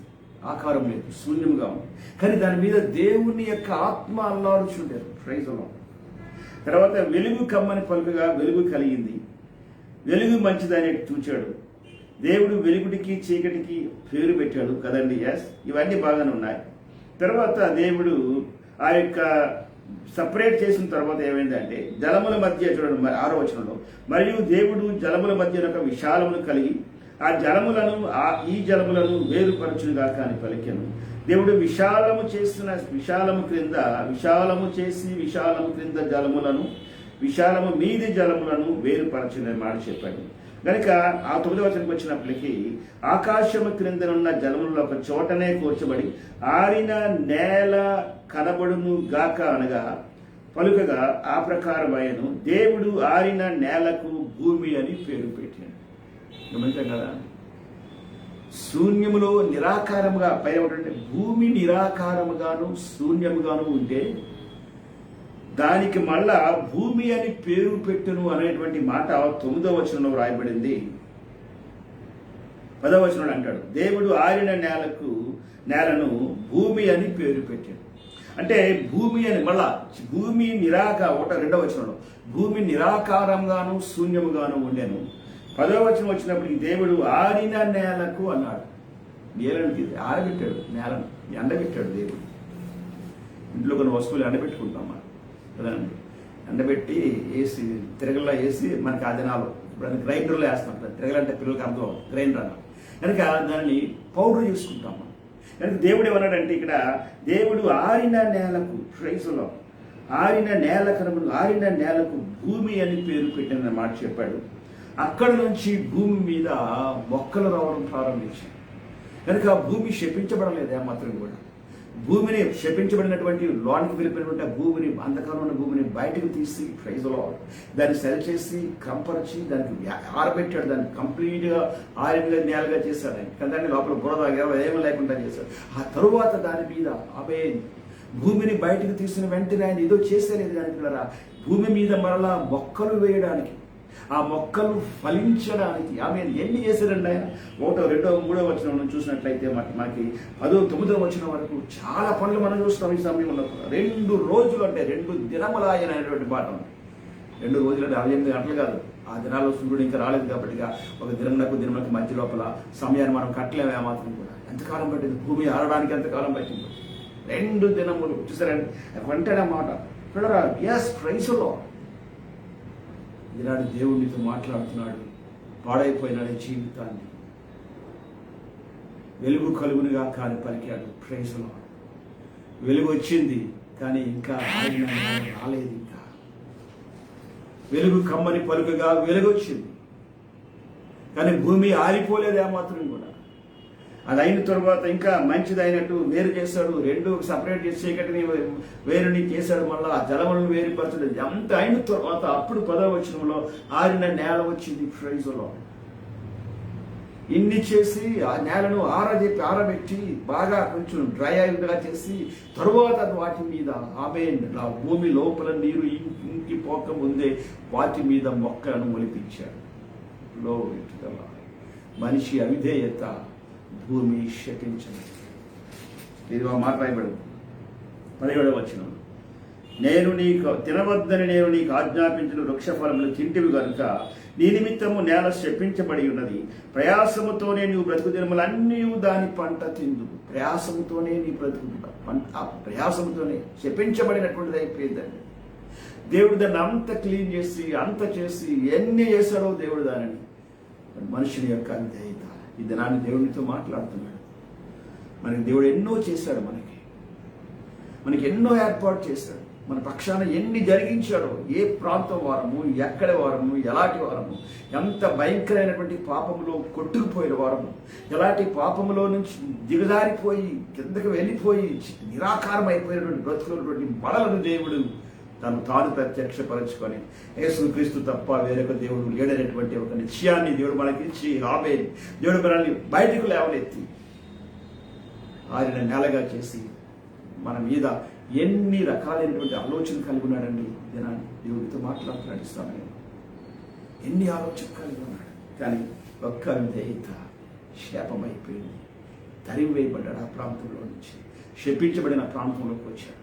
ఆకారం లేదు, శూన్యముగా ఉంది. కానీ దాని మీద దేవుని యొక్క ఆత్మ అల్లారుచుండేది. Praise the lord. తర్వాత వెలుగు కమ్మని పలుకగా వెలుగు కలిగింది, వెలుగు మంచిదని చూచాడు. దేవుడు వెలుగుడికి చీకటికి పేరు పెట్టాడు కదండి. ఎస్, ఇవన్నీ బాగానే ఉన్నాయి. తర్వాత దేవుడు ఆ యొక్క సపరేట్ చేసిన తర్వాత ఏమైందంటే, జలముల మధ్య చూడండి 6వ వచనంలో, మరియు దేవుడు జలముల మధ్య ఒక విశాలమును కలిగి ఆ జలములను ఈ జలములను వేరుపరచునుగా అని పలికెను. దేవుడు విశాలము క్రింద జలములను, విశాలము మీది జలములను వేరుపరచునని మాట చెప్పాడు. కనుక ఆ 9వ వచనంకి వచ్చినప్పటికీ, ఆకాశము క్రిందనున్న జలములలో ఒక చోటనే కూర్చబడి ఆరిన నేల కనబడును గాక అనగా పలుకగా ఆ ప్రకారమైనను. దేవుడు ఆరిన నేలకు భూమి అని పేరు పెట్టాడు. గమనించాం కదా, శూన్యములో నిరాకారముగా పైన ఉంటే భూమి నిరాకారముగాను శూన్యముగాను ఉంటే దానికి మళ్ళా భూమి అని పేరు పెట్టును అనేటువంటి మాట 9వ వచనంలో రాయబడింది. 10వ వచనంలో అంటాడు, దేవుడు ఆరిన నేలను భూమి అని పేరు పెట్టాడు. అంటే భూమి అని మళ్ళా భూమి 2వ వచనంలో భూమి నిరాకారంగాను శూన్యముగాను ఉండెను. 10వ వచనం వచ్చినప్పటికి దేవుడు ఆరిన నేలకు అన్నాడు. నేలను ఆరబెట్టాడు, నేలను ఎండబెట్టాడు దేవుడు. ఇంట్లో కొన్ని వస్తువులు ఎండబెట్టుకుంటాం మనం కదండి. ఎండబెట్టి వేసి తిరగల్లో వేసి మనకి ఆ దినాలు ఇప్పుడు గ్రైండర్లో వేస్తాం. తిరగలంటే పిల్లలకి అర్థం గ్రైండర్ అన్న కనుక దాన్ని పౌడర్ చేసుకుంటాం మనం. కనుక దేవుడు ఏమన్నాడంటే, ఇక్కడ దేవుడు ఆరిన నేలకు, ఫ్రైజ్లో ఆరిన నేల కనుక ఆరిన నేలకు భూమి అని పేరు పెట్టిన మాట చెప్పాడు. అక్కడ నుంచి భూమి మీద మొక్కలు రావడం ప్రారంభించాయి. కనుక భూమి శపించబడలేదు ఏమాత్రం కూడా. భూమిని శపించబడినటువంటి లోనికి వెళ్ళిపోయినటువంటి భూమిని, అంధకారంలో ఉన్న భూమిని బయటకు తీసి ప్రైజ్లో దాన్ని సెల్ చేసి క్రమపరిచి దానికి ఆరబెట్టాడు. దాన్ని కంప్లీట్గా ఆరిగా నేలగా చేశాడు ఆయన. కానీ దాన్ని లోపల బురద ఏమీ లేకుండా చేశాడు. ఆ తరువాత దాని మీద భూమిని బయటకు తీసిన వెంటనే ఆయన ఏదో చేసేలేదు. కానీ పిల్లరా, భూమి మీద మరలా మొక్కలు వేయడానికి, ఆ మొక్కలు ఫలించడానికి ఆమె ఎన్ని చేశారండి ఆయన. 1వ, 2వ, 3వ వచనం నుంచి చూసినట్లయితే మనకి 10వ, 9వ వచనం వరకు చాలా పనులు మనం చూస్తాం ఈ సమయంలో. 2 రోజులు అంటే 2 దినములు ఆయన అనేటువంటి మాట. 2 రోజులు అంటే 28 గంటలు కాదు. ఆ దినాల్లో సూర్యుడు ఇంకా రాలేదు కాబట్టి ఒక దినములకు మధ్య లోపల సమయాన్ని మనం కట్టలేము ఏమాత్రం కూడా. ఎంతకాలం పట్టింది భూమి ఆరడానికి, ఎంతకాలం పట్టింది. 2 దినములు చూసారండి, వెంటనే మాట పిల్లరా. ఎస్, ప్రైజ్లో ఈనాడు దేవునితో మాట్లాడుతున్నాడు. పాడైపోయిన జీవితాన్ని వెలుగు కలుగునిగా కానీ పలికాడు. ప్రైజ్లో వెలుగు వచ్చింది, కానీ ఇంకా ఆయన రాలేదు. ఇంకా వెలుగు కమ్మని పలుకగా వెలుగు వచ్చింది, కానీ భూమి ఆరిపోలేదు ఏమాత్రం కూడా. అది అయిన తర్వాత ఇంకా మంచిది అయినట్టు వేరు చేశాడు. 2 సపరేట్ చేసి చీకటిని వేరుని చేశాడు. మళ్ళీ ఆ జలములను వేరుపరచడు. అంత అయిన తర్వాత అప్పుడు 10వ వచనంలో ఆరిన నేల వచ్చింది. ప్రైజ్లో ఇన్ని చేసి ఆ నేలను ఆరబెట్టి బాగా కొంచెం డ్రై అయ్యేలా చేసి తరువాత వాటి మీద భూమి లోపల నీరు ఇంకి పోక ముందే వాటి మీద మొక్కలను మొలిపించాడు. మనిషి అవిధేయత భూమి శపించదు. ఇది మాట రాయబడింది 17వ వచనం. నేను నీకు ఆజ్ఞాపించిన వృక్షఫలములు తింటివి గనుక నీ నిమిత్తము నేల శపించబడి ఉన్నది. ప్రయాసముతోనే నీవు బ్రతుకు దినములన్నీ దాని పంట తిందు. ప్రయాసముతోనే నీ బ్రతుకు ప్రయాసముతోనే శపించబడినటువంటిది అయిపోయిందండి. దేవుడు దాన్ని అంత క్లీన్ చేసి ఎన్ని చేశాడో దేవుడు దానిని. మనుషుని యొక్క అవిధేయత. ఈ దినాన్ని దేవునితో మాట్లాడుతున్నాడు. మనకి దేవుడు ఎన్నో చేశాడు. మనకి ఎన్నో ఏర్పాటు చేశాడు. మన పక్షాన ఎన్ని జరిగించాడో. ఏ ప్రాంతం వారము, ఎక్కడ వారము, ఎలాంటి వారము, ఎంత భయంకరమైనటువంటి పాపములో కొట్టుకుపోయిన వారము, ఎలాంటి పాపములో నుంచి దిగజారిపోయి కిందకి వెళ్ళిపోయి నిరాకారం అయిపోయినటువంటి బ్రతుకున్నటువంటి మనలను దేవుడు తాను ప్రత్యక్షపరచుకొని యేసుక్రీస్తు తప్ప వేరొక దేవుడు లేడనేటువంటి ఒక నిశ్చయాన్ని దేవుడు మనకిచ్చి దేవుడు మనల్ని బయటకు లేవనెత్తి ఆరిన నేలగా చేసి మన మీద ఎన్ని రకాలైనటువంటి ఆలోచన కలిగి ఉన్నాడండి. దినాన్ని దేవుడితో మాట్లాడుతున్నాడు. ఇస్తాను ఎన్ని ఆలోచన కలిగి ఉన్నాడు. కానీ ఒక్క విధేయత శాపమైపోయింది. తరిమి వేయబడ్డాడు. ఆ ప్రాంతంలో నుంచి శపించబడిన ప్రాంతంలోకి వచ్చాడు.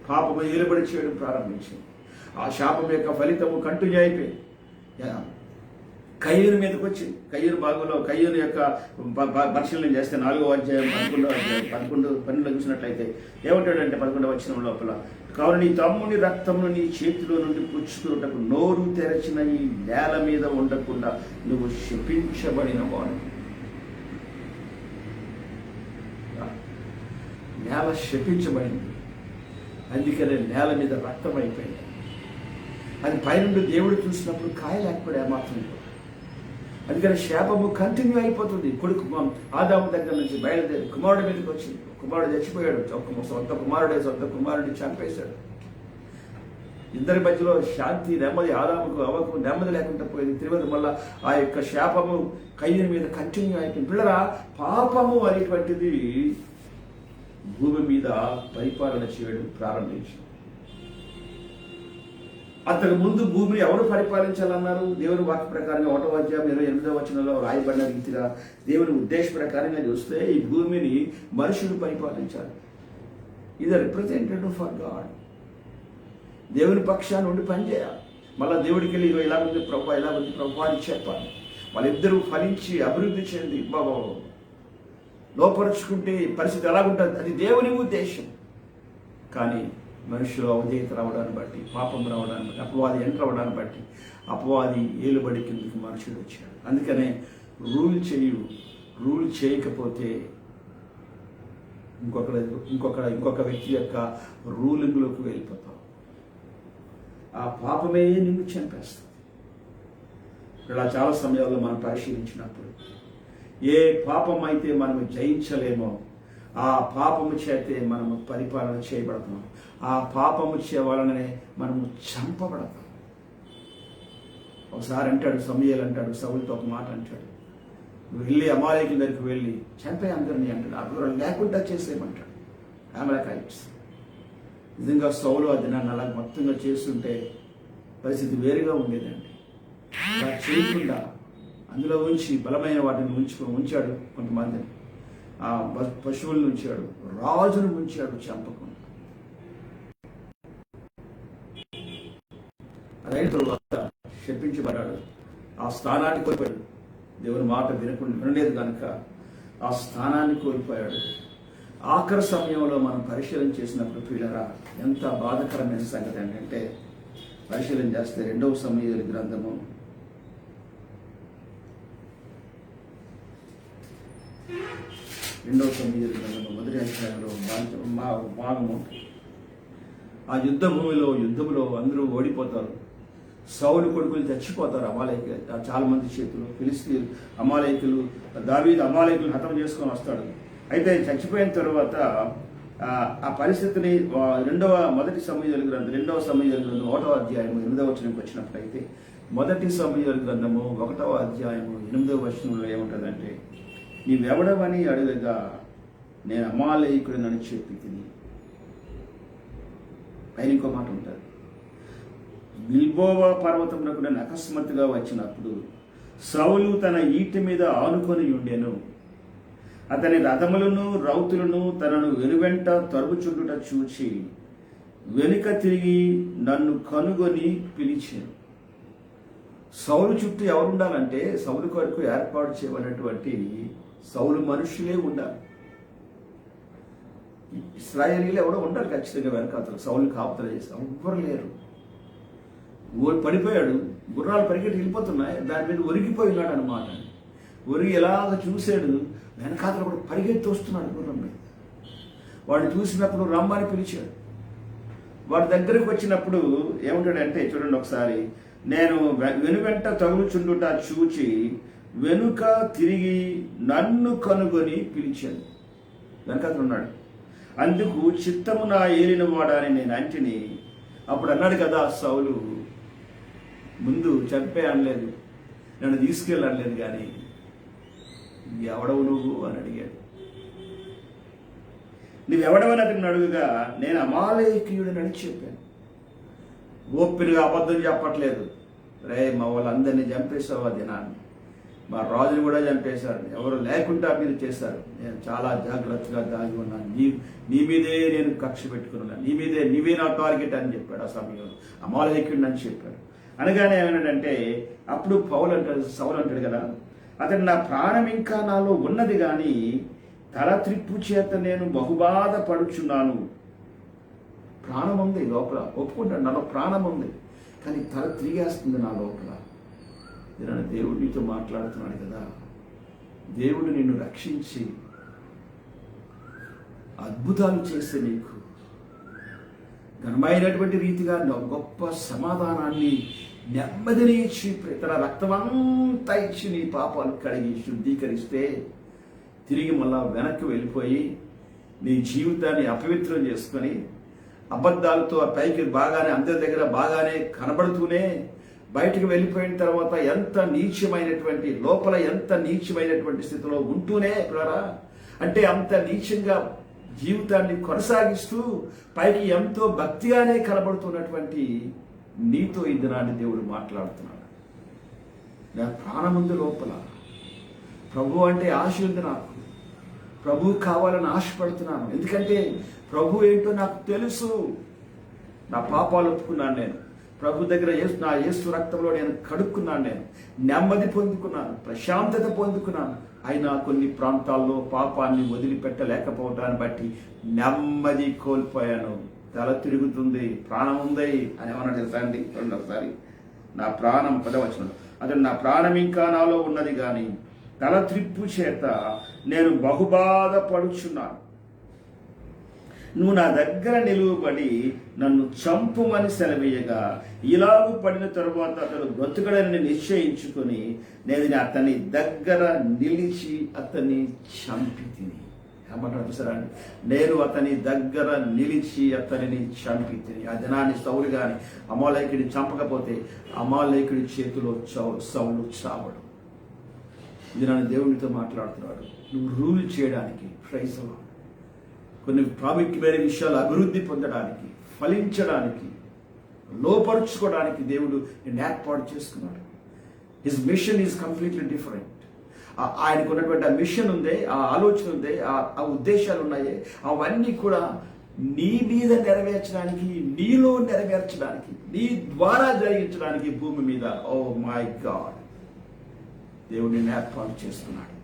పాపము ఏలుబడి చేయడం ప్రారంభించింది. ఆ శాపం యొక్క ఫలితము కంటిన్యూ అయిపోయింది. కయ్యూరు మీదకి వచ్చింది. కయ్యూరు భాగంలో కయ్యూరు యొక్క పరిశీలన చేస్తే 4వ అధ్యాయం 11 చూసినట్లయితే ఏమంటాడంటే 11వ వచనం లోపల, కావున నీ తమ్ముని రక్తమును నీ చేతిలో నుండి పుచ్చుకున్నటకు నోరు తెరచిన ఈ నేల మీద ఉండకుండా నువ్వు శపించబడిన వాడు. నేల శపించబడింది. అందుకనే నేల మీద రక్తం అయిపోయింది. అది పైనుండి దేవుడు చూసినప్పుడు కాయలేకపోయాడు ఏమాత్రం. అందుకని శాపము కంటిన్యూ అయిపోతుంది. కొడుకు ఆదాము దగ్గర నుంచి బయలుదేరి కుమారుడి మీదకి వచ్చింది. కుమారుడు చచ్చిపోయాడు. సొంత కుమారుడిని చంపేశాడు. ఇద్దరి మధ్యలో శాంతి, నెమ్మది, ఆదాముకు అవ్వకు నెమ్మది లేకుండా పోయింది. తిరుమల వల్ల ఆ యొక్క శాపము కయ్యూరు మీద కంటిన్యూ అయిపోయింది. పిల్లరా, పాపము అనేటువంటిది భూమి మీద పరిపాలన చేయడం ప్రారంభించింది. అంతకు ముందు భూమిని ఎవరు పరిపాలించాలన్నారు? దేవుని వాక్య ప్రకారంగా 1వ అధ్యాయం 28వ వచనంలో రాయబడిన రీతిగా దేవుని ఉద్దేశ ప్రకారంగా చూస్తే ఈ భూమిని మనుషులు పరిపాలించాలి. ఇది రిప్రజెంటేటివ్ ఫర్ గాడ్. దేవుని పక్షాన్ని ఉండి పనిచేయాలి. మళ్ళీ దేవుడికి వెళ్ళి ఇలా ఉంది ప్రభు అని చెప్పాలి. వాళ్ళిద్దరూ ఫలించి అభివృద్ధి చెంది లోపరుచుకుంటే పరిస్థితి ఎలాగుంటుంది? అది దేవుని ఉద్దేశం. కానీ మనుషులు అవధేయత రావడాన్ని బట్టి, పాపం రావడాన్ని బట్టి, అపవాది ఎంటర్ అవడాన్ని బట్టి అపవాది ఏలుబడి కిందకి మనుషుడు వచ్చాడు. అందుకనే రూల్ చేయకపోతే ఇంకొక వ్యక్తి యొక్క రూలింగ్లోకి వెళ్ళిపోతాం. ఆ పాపమే నిన్ను చంపేస్తుంది. ఇలా చాలా సమయాల్లో మనం పరిశీలించినప్పుడు ఏ పాపం అయితే మనము జయించలేమో ఆ పాపము చేతే మనము పరిపాలన చేయబడతాం. ఆ పాపము వలననే మనము చంపబడతాం. ఒకసారి అంటాడు సమూయేలు అంటాడు సౌలుతో ఒక మాట అంటాడు, నువ్వు వెళ్ళి అమాలేకుల దగ్గరికి వెళ్ళి చంపే అందరినీ అంటాడు. అప్పుడు లేకుండా చేసేయమంటాడు. అమాలేకైట్స్. నిజంగా సౌలు ఆ దినాన్ని అలా మొత్తంగా చేస్తుంటే పరిస్థితి వేరుగా ఉండేదండి. అలా చేయకుండా అందులో ఉంచి బలమైన వాటిని ఉంచాడు. కొంతమందిని ఆ పశువులను ఉంచాడు, రాజును ఉంచాడు చంపకుండా. అదైన తరువాత శపించబడ్డాడు. ఆ స్థానాన్ని కోల్పోయాడు. దేవుని మాట వినలేదు కనుక ఆ స్థానాన్ని కోల్పోయాడు. ఆఖరి సమయంలో మనం పరిశీలన చేసినప్పుడు ప్రియులరా ఎంత బాధాకరమైన సంగతి ఏంటంటే, పరిశీలన చేస్తే 2వ సమూయేలు గ్రంథము 2వ సమూయేలు గ్రంథము మొదటి అధ్యాయంలో భాగము, ఆ యుద్ధములో అందరూ ఓడిపోతారు. సౌలు కొడుకులు చచ్చిపోతారు అమాలేకులు, చాలా మంది చేతులు. ఫిలిస్తీన్లు అమాలేకులు, దావీదు అమాలేకులు హతం చేసుకొని వస్తాడు. అయితే చచ్చిపోయిన తర్వాత ఆ పరిస్థితిని మొదటి సమూయేలు గ్రంథం 2వ సమూయేలు గ్రంథం 1వ అధ్యాయము 8వ వచనంకి వచ్చినప్పుడైతే, మొదటి సమూయేలు గ్రంథము 1వ అధ్యాయము 8వ వచనంలో ఏముంటుందంటే, నీవెవడవని అడుగగా నేను అమాలేకుడినని చెప్పి తిని. పైన ఇంకో మాట ఉంటుంది, గిల్బోవా పర్వతమునకు నేను అకస్మాత్తుగా వచ్చినప్పుడు సౌలు తన ఈటి మీద ఆనుకొని ఉండెను. అతని రథములను రౌతులను తనను వెనువెంట తరుగుచుండుట చూచి వెనుక తిరిగి నన్ను కనుగొని పిలిచాను. సౌలు చుట్టూ ఎవరు ఉండాలంటే, సౌలు కొరకు ఏర్పాటు చేయబడినటువంటి సౌలు మనుషులే ఉండాలి. ఇశ్రాయేలీలు ఎవడో ఉండాలి ఖచ్చితంగా వెనకాతలు, సౌలు కాపుతలు చేస్తారు. ఎవ్వరు లేరు. పడిపోయాడు, గుర్రాలు పరిగెట్టి వెళ్ళిపోతున్నాయి, దాని మీద ఒరిగిపోయినాడు అనమాట. ఒరిగి ఎలాగ చూశాడు, వెనకాతలు కూడా పరిగెత్తి వస్తున్నాడు గుర్రం మీద. వాడు చూసినప్పుడు రమ్మని పిలిచాడు. వాడి దగ్గరికి వచ్చినప్పుడు ఏమంటాడంటే, చూడండి ఒకసారి, నేను వెనువెంట తగులుచుండుట చూచి వెనుక తిరిగి నన్ను కనుగొని పిలిచాను. వెనకాతలు ఉన్నాడు. అందుకు చిత్తము నా ఏలిన వాడని నేను అంటిని. అప్పుడు అన్నాడు కదా సౌలు, ముందు చంపే అనలేదు, నన్ను తీసుకెళ్ళి అనలేదు, కానీ ఎవడవు నువ్వు అని అడిగాడు. నువ్వెవడవని అతను అడుగుగా నేను అమాలేకీయుడిని అని చెప్పాను. ఓపికగా అబద్ధం చెప్పట్లేదు. రే మా వాళ్ళందరినీ చంపేసావు ఆ దినాన్ని, మా రాజుని కూడా చంపేశారు, ఎవరు లేకుండా మీరు చేశారు. నేను చాలా జాగ్రత్తగా దాగి ఉన్నాను, నీ మీదే నేను కక్ష పెట్టుకున్నాను, నీవే నా టార్గెట్ అని చెప్పాడు. ఆ సమయంలో అమాలేకీయుడిని అని చెప్పాడు. అనగానే ఏమన్నాడంటే, అప్పుడు సౌలు అంటాడు కదా, అతను నా ప్రాణం ఇంకా నాలో ఉన్నది కానీ తల త్రిప్పు చేత నేను బహుబాధ పడుచున్నాను. ప్రాణం ఉంది లోపల, ఒప్పుకుంటాడు, నాలో ప్రాణం ఉంది, కానీ తల తిరిగేస్తుంది నా లోపల. దేవుడు నీతో మాట్లాడుతున్నాడు కదా. దేవుడు నిన్ను రక్షించి అద్భుతాలు చేస్తే నీకు ఘనమైనటువంటి రీతిగా గొప్ప సమాధానాన్ని, నెమ్మదిని ఇచ్చి తన రక్తమంతా ఇచ్చి నీ పాపాలు కడిగి శుద్ధీకరిస్తే, తిరిగి మళ్ళా వెనక్కి వెళ్ళిపోయి నీ జీవితాన్ని అపవిత్రం చేసుకొని అబద్ధాలతో పైకి బాగానే అందరి దగ్గర బాగానే కనబడుతూనే బయటకు వెళ్ళిపోయిన తర్వాత ఎంత నీచమైనటువంటి, లోపల ఎంత నీచమైనటువంటి స్థితిలో ఉంటూనే అంటే అంత నీచంగా జీవితాన్ని కొనసాగిస్తూ పైకి ఎంతో భక్తిగానే కనబడుతున్నటువంటి నీతో ఈ దినాన్ని దేవుడు మాట్లాడుతున్నాడు. నా ప్రాణముందు లోపల ప్రభు అంటే ఆశ ఉంది, నాకు ప్రభు కావాలని ఆశపడుతున్నాను. ఎందుకంటే ప్రభు ఏంటో నాకు తెలుసు. నా పాపాలు ఒప్పుకున్నాను, నేను ప్రభు దగ్గర నా యేసు రక్తంలో నేను కడుక్కున్నాను, నేను నెమ్మది పొందుకున్నాను, ప్రశాంతత పొందుకున్నాను. అయినా కొన్ని ప్రాంతాల్లో పాపాన్ని వదిలిపెట్టలేకపోవటాన్ని బట్టి నెమ్మది కోల్పోయాను. తల తిరుగుతుంది, ప్రాణం ఉంది అని ఏమన్నా తెలుసా అండి? రెండోసారి నా ప్రాణం పదవచనం, అతను నా ప్రాణం ఇంకా నాలో ఉన్నది కానీ తల త్రిప్పు చేత నేను బహుబాధ పడుచున్నాను. నువ్వు నా దగ్గర నిలువబడి నన్ను చంపుమని సెలవీయగా, ఇలాగూ పడిన తరువాత అతడు బ్రతుకడని నిశ్చయించుకొని నేను అతని దగ్గర నిలిచి అతన్ని చంపి తిని. ఏమంటారు చూసారా? నేను అతని దగ్గర నిలిచి అతనిని చంపి తిని. ఆ దినాన్ని సౌలు కానీ అమాలేకుడిని చంపకపోతే అమాలేకుడి చేతిలో సౌలు చావడు. ఇది నన్ను దేవునితో మాట్లాడుతున్నాడు. నువ్వు రూల్ చేయడానికి, ప్రైజ్లో కొన్ని ప్రాముఖ్యమైన విషయాలు అభివృద్ధి పొందడానికి, ఫలించడానికి, లోపరుచుకోవడానికి దేవుడు నేను ఏర్పాటు చేసుకున్నాడు. His mission is completely different. ఆయనకు ఉన్నటువంటి ఆ మిషన్ ఉంది, ఆ ఆలోచన ఉంది, ఆ ఉద్దేశాలు ఉన్నాయి. అవన్నీ కూడా నీ మీద నెరవేర్చడానికి, నీలో నెరవేర్చడానికి, నీ ద్వారా జరిగించడానికి భూమి మీద. ఓ మై గాడ్, దేవుడు నిన్ను ఏర్పాటు చేసుకున్నాడు.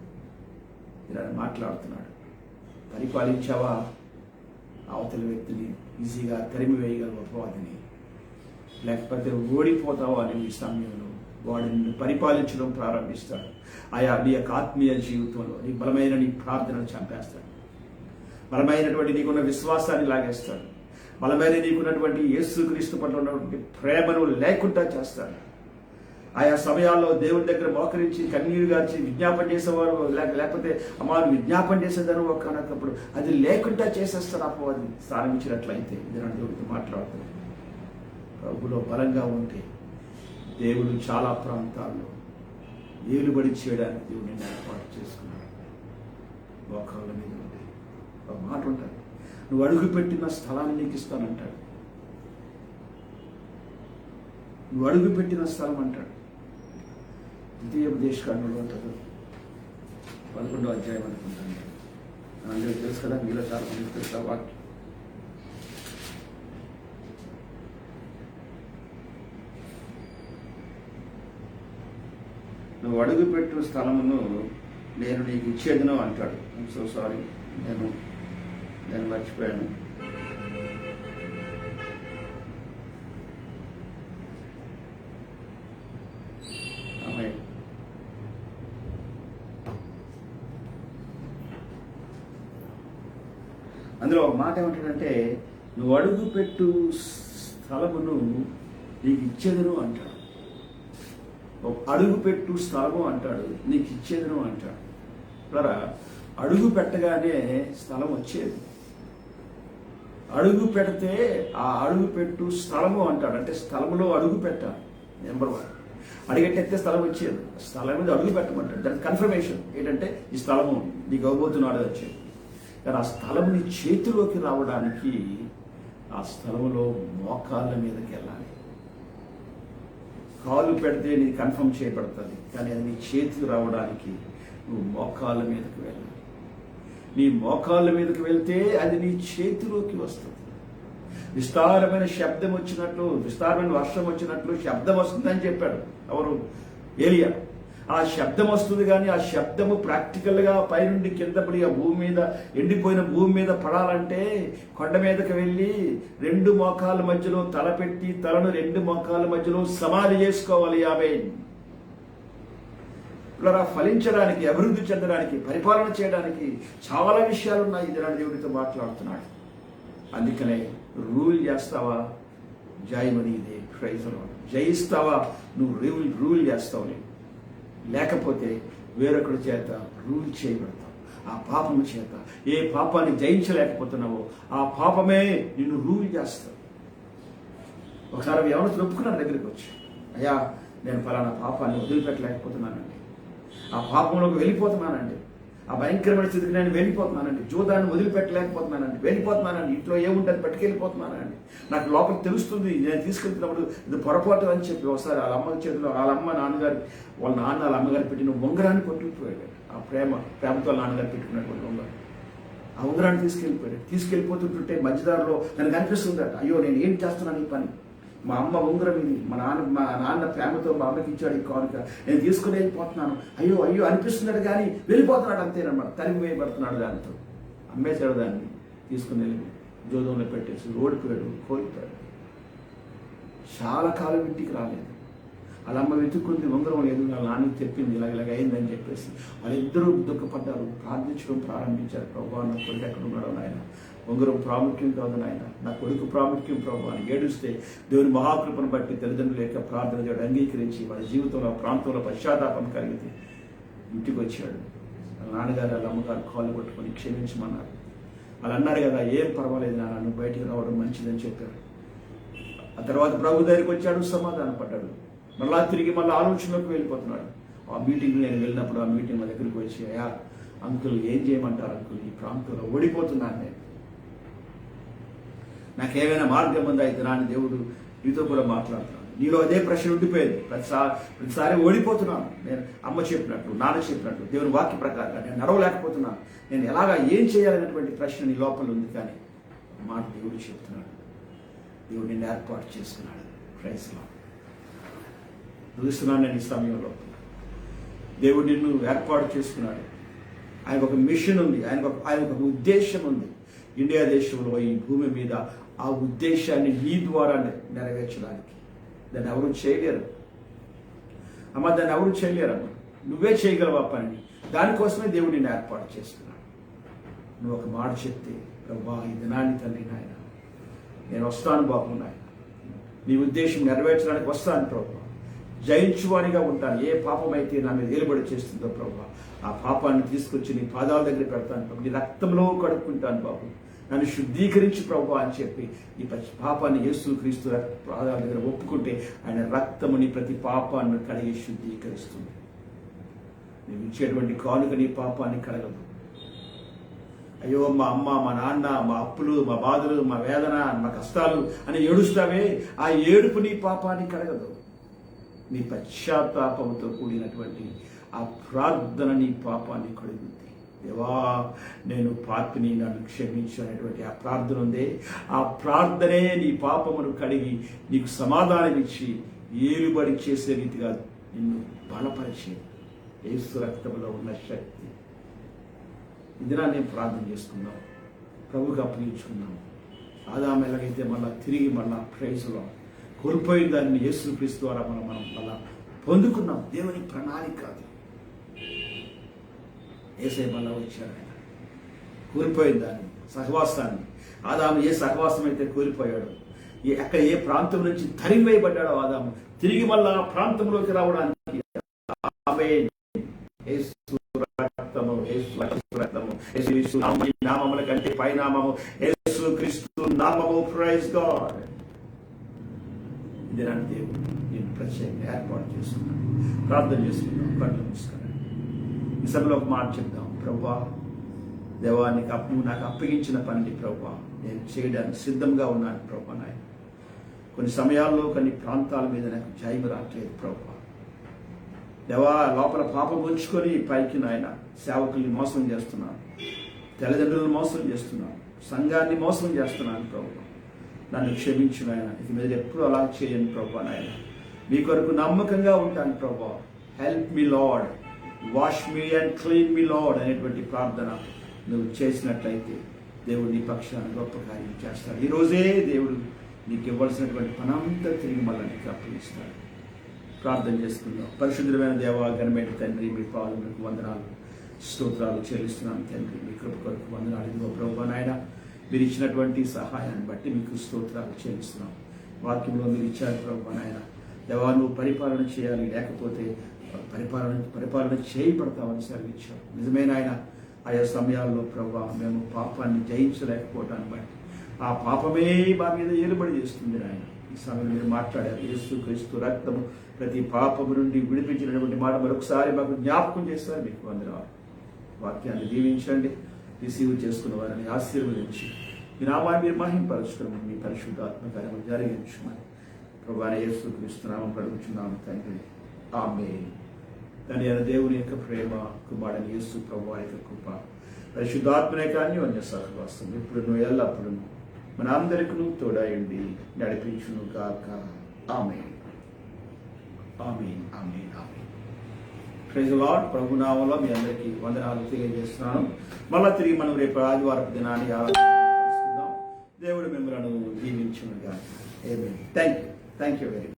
ఇలా మాట్లాడుతున్నాడు. పరిపాలించావా? అవతల వ్యక్తిని ఈజీగా తరిమి వేయగలవు అపవాదిని, లేకపోతే ఓడిపోతావా అని ఈ సమయంలో వాడు నిన్ను పరిపాలించడం ప్రారంభిస్తాడు. నీ యొక్క ఆత్మీయ జీవితంలో నీ బలమైన నీ ప్రార్థనను చంపేస్తాడు. బలమైనటువంటి నీకున్న విశ్వాసాన్ని లాగేస్తాడు. బలమైన నీకున్నటువంటి యేసుక్రీస్తు పట్ల ఉన్నటువంటి ప్రేమను లేకుండా చేస్తాడు. ఆయా సమయాల్లో దేవుడి దగ్గర మోకరించి కన్నీరు గార్చి విజ్ఞాపన చేసేవారు, లేకపోతే అమ్మాను విజ్ఞాపన చేసేదాన్ని ఒకనప్పుడు అది లేకుండా చేసేస్తాడు అపవాది స్థానం ఇచ్చినట్లయితే. దేవుడితో మాట్లాడుతాడు. ప్రభులో బలంగా ఉంటే దేవుడు చాలా ప్రాంతాల్లో ఏలుబడి చేయడానికి దేవుడిని ఏర్పాటు చేసుకున్నాడు. మోకాళ్ళ మీద ఉంటే ఒక మాట ఉంటుంది, నువ్వు అడుగుపెట్టిన స్థలాన్ని నీకు ఇస్తానంటాడు. నువ్వు అడుగుపెట్టిన స్థలం అంటాడు. ద్వితీయోపదేశకాండంలో ఉంటుంది 11వ అధ్యాయం అనుకుంటాను. అందరికీ తెలుసు కదా, మీలో చాలా మందికి తెలుసు ఆ వాక్యం. నువ్వు అడుగుపెట్టు స్థలమును నేను నీకు ఇచ్చేదను అంటాడు. సో సారీ, నేను మర్చిపోయాను. అందులో ఒక మాట ఏమంటాడంటే, నువ్వు అడుగుపెట్టు స్థలమును నీకు ఇచ్చేదను అంటాడు. అడుగుపెట్టు స్థలము అంటాడు, నీకు ఇచ్చేదను అంటాడు. ఇలా అడుగు పెట్టగానే స్థలం వచ్చేది. అడుగు పెడితే ఆ అడుగు పెట్టు స్థలము అంటాడు. అంటే స్థలములో అడుగు పెట్టాలి. నెంబర్ 1. అడిగట్టెత్తే స్థలం వచ్చేది. స్థలం మీద అడుగు పెట్టమంటాడు. దాని కన్ఫర్మేషన్ ఏంటంటే ఈ స్థలము నీకు అవ్వబోతున్నాడు వచ్చేది. కానీ ఆ స్థలం నీ చేతిలోకి రావడానికి ఆ స్థలంలో మోకాళ్ళ మీదకి వెళ్ళాలి. కాలు పెడితే నీ కన్ఫర్మ్ చేయబడుతుంది, కానీ అది నీ చేతికి రావడానికి నువ్వు మోకాళ్ళ మీదకి వెళ్ళాలి. నీ మోకాళ్ళ మీదకి వెళ్తే అది నీ చేతిలోకి వస్తుంది. విస్తారమైన శబ్దం వచ్చినట్లు, విస్తారమైన వర్షం వచ్చినట్లు శబ్దం వస్తుందని చెప్పాడు ఎవరు? ఏలియా. ఆ శబ్దం వస్తుంది, కానీ ఆ శబ్దము ప్రాక్టికల్గా పైనుండి కింద పడి ఆ భూమి మీద, ఎండిపోయిన భూమి మీద పడాలంటే కొండ మీదకి వెళ్ళి 2 మోకాళ్ళ మధ్యలో తల పెట్టి తలను 2 మోకాళ్ళ మధ్యలో సమాధి చేసుకోవాలి. ఆమె ఇలా ఫలించడానికి, అభివృద్ధి చెందడానికి, పరిపాలన చేయడానికి చాలా విషయాలు ఉన్నాయి. ఇది దేవుడితో మాట్లాడుతున్నాడు. అందుకనే రూల్ చేస్తావా, జయమని ఇదే ప్రైజ్లో జయిస్తావా, నువ్వు రూల్ చేస్తావు. లేకపోతే వేరొకరి చేత రూల్ చేయబడతావు. ఆ పాపము చేత ఏ పాపాన్ని జయించలేకపోతున్నావో ఆ పాపమే నిన్ను రూల్ చేస్తావు. ఒకసారి ఎవరు ఒప్పుకున్నాడు దగ్గరికి వచ్చి, అయ్యా నేను ఫలానా పాపాన్ని వదిలిపెట్టలేకపోతున్నానండి, ఆ పాపంలోకి వెళ్ళిపోతున్నానండి, ఆ భయంకరమైన స్థితికి నేను వెళ్ళిపోతున్నానండి, జూదాన్ని వెళ్ళిపోతున్నానండి, ఇంట్లో ఏముంటుంది పట్టుకెళ్ళిపోతున్నానండి, నాకు లోపల తెలుస్తుంది నేను తీసుకెళ్తున్నప్పుడు ఇది పొరపాటు అని చెప్పి ఒకసారి వాళ్ళ అమ్మ చేతిలో, వాళ్ళ నాన్న వాళ్ళ అమ్మగారు పెట్టిన ఉంగరాన్ని పట్టుకుపోయాడు. ఆ ప్రేమతో నాన్నగారు పెట్టుకున్నటువంటి ఉంగరం, ఆ ఉంగరాన్ని తీసుకెళ్ళిపోతుంటుంటే మధ్యదారిలో నాకు అనిపిస్తుంది, అయ్యో నేను ఏం చేస్తున్నాను ఈ పని, మా అమ్మ ఉంగరం ఇది, మా నాన్న ప్రేమతో మా అమ్మకి ఇచ్చాడు ఈ కానుక, నేను తీసుకుని వెళ్ళిపోతున్నాను, అయ్యో అనిపిస్తున్నాడు, కానీ వెళ్ళిపోతున్నాడు అంతేనమాట. తరిమి వేయబడుతున్నాడు. దాంతో అమ్మేశాడు, దాన్ని తీసుకుని వెళ్ళి జోదంలో పెట్టేసి ఓడిపోయాడు, కోల్పోయాడు. చాలా కాలం ఇంటికి రాలేదు. వాళ్ళ అమ్మ వెతుక్కుంది, ఉంగరం లేదు, వాళ్ళ నాన్నకి చెప్పింది ఇలాగ అయిందని చెప్పేసి. వాళ్ళిద్దరూ దుఃఖపడ్డారు, ప్రార్థించడం ప్రారంభించారు. ప్రభువా నా కొడుకు ఎక్కడ ఉన్నాడో నాయన, ఉంగరం ప్రాముఖ్యం కాదు నాయన, నా కొడుకు ప్రాముఖ్యం ప్రభు అని ఏడుస్తే దేవుని మహాకృపను బట్టి తల్లిదండ్రుల యొక్క ప్రార్థన చేయడం అంగీకరించి వాళ్ళ జీవితంలో ప్రాంతంలో పశ్చాత్తాపం కలిగితే ఇంటికి వచ్చాడు. వాళ్ళ నాన్నగారు వాళ్ళ అమ్మగారు కాళ్ళు కొట్టుకొని క్షమించమన్నారు. వాళ్ళు అన్నారు కదా, ఏం పర్వాలేదు నాన్న, నువ్వు బయటికి రావడం మంచిదని చెప్పారు. ఆ తర్వాత ప్రభు దగ్గరికి వచ్చాడు, సమాధాన పడ్డాడు. మళ్ళా తిరిగి ఆలోచనలోకి వెళ్ళిపోతున్నాడు. ఆ మీటింగ్ నేను వెళ్ళినప్పుడు ఆ మీటింగ్ మా దగ్గరికి వచ్చి, అయ్యా అంకుల్ ఏం చేయమంటారు అంకుల్, ఈ ప్రాంతంలో ఓడిపోతున్నాను నేను, నాకేమైనా మార్గం ఉందా అయితే రాని దేవుడు నీతో కూడా మాట్లాడుతున్నాను. నీలో అదే ప్రశ్న ఉండిపోయేది. ప్రతిసారి ఓడిపోతున్నాను నేను, అమ్మ చెప్పినట్టు నాన్న చెప్పినట్టు దేవుని వాక్య ప్రకారంగా నేను నడవలేకపోతున్నాను, నేను ఎలాగా ఏం చేయాలనేటువంటి ప్రశ్న నీ లోపల ఉంది. కానీ మాట దేవుడు చెప్తున్నాడు, దేవుడు నిన్ను ఏర్పాటు చేసుకున్నాడు. ప్రైజ్లో చూస్తున్నాను నేను ఈ సమయంలో దేవుడు నిన్ను ఏర్పాటు చేసుకున్నాడు. ఆయనకు ఒక మిషన్ ఉంది, ఆయనకు ఒక ఉద్దేశం ఉంది. ఇండియా దేశంలో ఈ భూమి మీద ఆ ఉద్దేశాన్ని నీ ద్వారా నెరవేర్చడానికి. దాన్ని ఎవరు చేయలేరు అమ్మ, దాన్ని ఎవరు చేయలేరమ్మ. నువ్వే చేయగలవు ఆ పనిని. దానికోసమే దేవుడు నిన్ను ఏర్పాటు చేస్తున్నాడు. నువ్వు ఒక మాట చెప్తే, ప్రభా ఈ దినాన్ని తండ్రి నాయన నేను వస్తాను బాబు నాయన, నీ ఉద్దేశం నెరవేర్చడానికి వస్తాను ప్రభా, జయించువానిగా ఉంటాను. ఏ పాపం అయితే నా మీద ఏలుబడి చేస్తుందో ప్రభా, ఆ పాపాన్ని తీసుకొచ్చి నీ పాదాల దగ్గర పెడతాను ప్రభు, నీ రక్తంలో కడుక్కుంటాను బాబు, నన్ను శుద్ధీకరించి ప్రభు అని చెప్పి ఈ పాపాన్ని యేసుక్రీస్తు పాదాల దగ్గర ఒప్పుకుంటే ఆయన రక్తముని ప్రతి పాపాన్ని కడిగి శుద్ధీకరిస్తుంది. నీవు ఇచ్చేటువంటి కానుక నీ పాపాన్ని కడగదు. అయ్యో మా అమ్మ, మా నాన్న, మా అప్పులు, మా బాధలు, మా వేదన, మా కష్టాలు అని ఏడుస్తావే, ఆ ఏడుపు నీ పాపాన్ని కడగదు. నీ పశ్చాత్తాపంతో కూడినటువంటి ఆ ప్రార్థన నీ పాపాన్ని కడుగుతుంది. దేవా నేను పాపిని, నన్ను క్షమించు అనేటువంటి ఆ ప్రార్థన ఉందే, ఆ ప్రార్థనే నీ పాపమును కడిగి నీకు సమాధానం ఇచ్చి ఏలుబడి చేసే రీతిగా నిన్ను బలపరిచే యేసు రక్తంలో ఉన్న శక్తి. ఇదినా నేను ప్రార్థన చేసుకున్నాం, ప్రభువుకి అప్పగించుకున్నాం. ఆదాము ఎలాగైతే తిరిగి ప్రైజ్లో కోల్పోయిన దాన్ని యేసుక్రీస్తు ద్వారా మనం మళ్ళా పొందుకున్నాం. దేవుని ప్రణాళిక అది. యేసయ్య మళ్ళా వచ్చాడు. ఆయన కోల్పోయిన దాన్ని, సహవాసాన్ని. ఆదాము ఏ సహవాసం అయితే కోల్పోయాడు, ఏ ప్రాంతం నుంచి తరిమివేయబడ్డాడో ఆదాము, తిరిగి మళ్ళా ప్రాంతంలోకి రావడానికి నామముల కంటే పైనామము యేసుక్రీస్తు నామము. Praise God. ఇది నన్ను దేవుడు నేను ప్రత్యేకంగా ఏర్పాటు చేసుకున్నాను. ప్రార్థన చేసుకున్నాం, కళ్ళు మూసుకున్నాను. ఈ సభలో ఒక మాట చెప్తాం. ప్రభువా, దేవా నువ్వు నాకు అప్పగించిన పనిని ప్రభువా నేను చేయడానికి సిద్ధంగా ఉన్నాను ప్రభువా. నాయన కొన్ని సమయాల్లో కొన్ని ప్రాంతాల మీద నాకు జయం రావట్లేదు ప్రభువా. దేవా లోపల పాపం ఉంచుకొని పైకి నాయన సేవకుల్ని మోసం చేస్తున్నాను, తల్లిదండ్రులను మోసం చేస్తున్నాను, సంఘాన్ని మోసం చేస్తున్నాను ప్రభువా. నన్ను క్షమించు నాయన. ఇది మీద ఎప్పుడు అలా చేయను ప్రభువా. నాయన మీ కొరకు నమ్మకంగా ఉంటాను ప్రభువా. Help me lord, wash me and clean me lord అనేటువంటి ప్రార్థన నువ్వు చేసినట్లయితే దేవుడు నీ పక్షాన్ని గొప్ప కార్యం చేస్తాడు. ఈరోజే దేవుడు నీకు ఇవ్వాల్సినటువంటి పనంతా తిరిగి మళ్ళీ నీకు అప్పగిస్తాడు. ప్రార్థన చేసుకుందాం. పరిశుద్ధమైన దేవా, ఘనమైన తండ్రి, మీ పాలనకు వందనాలు, స్తోత్రాలు చెల్లిస్తున్నాను తండ్రి. మీ కృప కొరకు వందనాలు. ఇదిగో ప్రభువా నాయన, మీరు ఇచ్చినటువంటి సహాయాన్ని బట్టి మీకు స్తోత్రాలు చెల్లిస్తున్నాం. వాక్యంలో మీరు ఇచ్చారు ప్రభువా నాయన. దేవా నువ్వు పరిపాలన చేయాలి, లేకపోతే పరిపాలన చేయబడతామని సెలవిచ్చారు. నిజమైన ఆయన ఆయా సమయాల్లో ప్రభువా మేము పాపాన్ని జయించలేకపోవటాన్ని బట్టి ఆ పాపమే మా మీద ఏలుబడి చేస్తుంది నాయన. ఈ సమయంలో మీరు మాట్లాడారు. యేసుక్రీస్తు రక్తము ప్రతి పాపము నుండి విడిపించినటువంటి మాట మరొకసారి మాకు జ్ఞాపకం చేస్తారు. మీకు వందనాలు. వాక్యాన్ని దీవించండి. రిసీవ్ చేసుకున్న వారిని ఆశీర్వదించి మీ నామాన్ని మీరు మహింపరచుకుని మీ పరిశుద్ధాత్మ కార్యము జరిగించమని ప్రభువైన యేసుక్రీస్తు నామమున అడుగుచున్నాము తండ్రి. ఆమేన్. తండ్రి అయిన దేవుని యొక్క ప్రేమ, కుమారుడైన యేసు ప్రభువు యొక్క కృప, పరిశుద్ధాత్మ యొక్క అన్యోన్య సహవాసం ఇప్పుడు ఎల్లప్పుడూ మన అందరికీ తోడయుండి నడిపించును గాక. Amen. Amen. Amen. Amen. Praise the Lord. ప్రభు నామములో మీ అందరికీ వందనాలు తెలియజేస్తున్నాను. మళ్ళా తిరిగి మనం రేపు ఆదివారపు దినాన్ని ఆరాధించుకుందాం. దేవుడు మిమ్మల్ని దీవించును గాక. Amen. Thank you very much.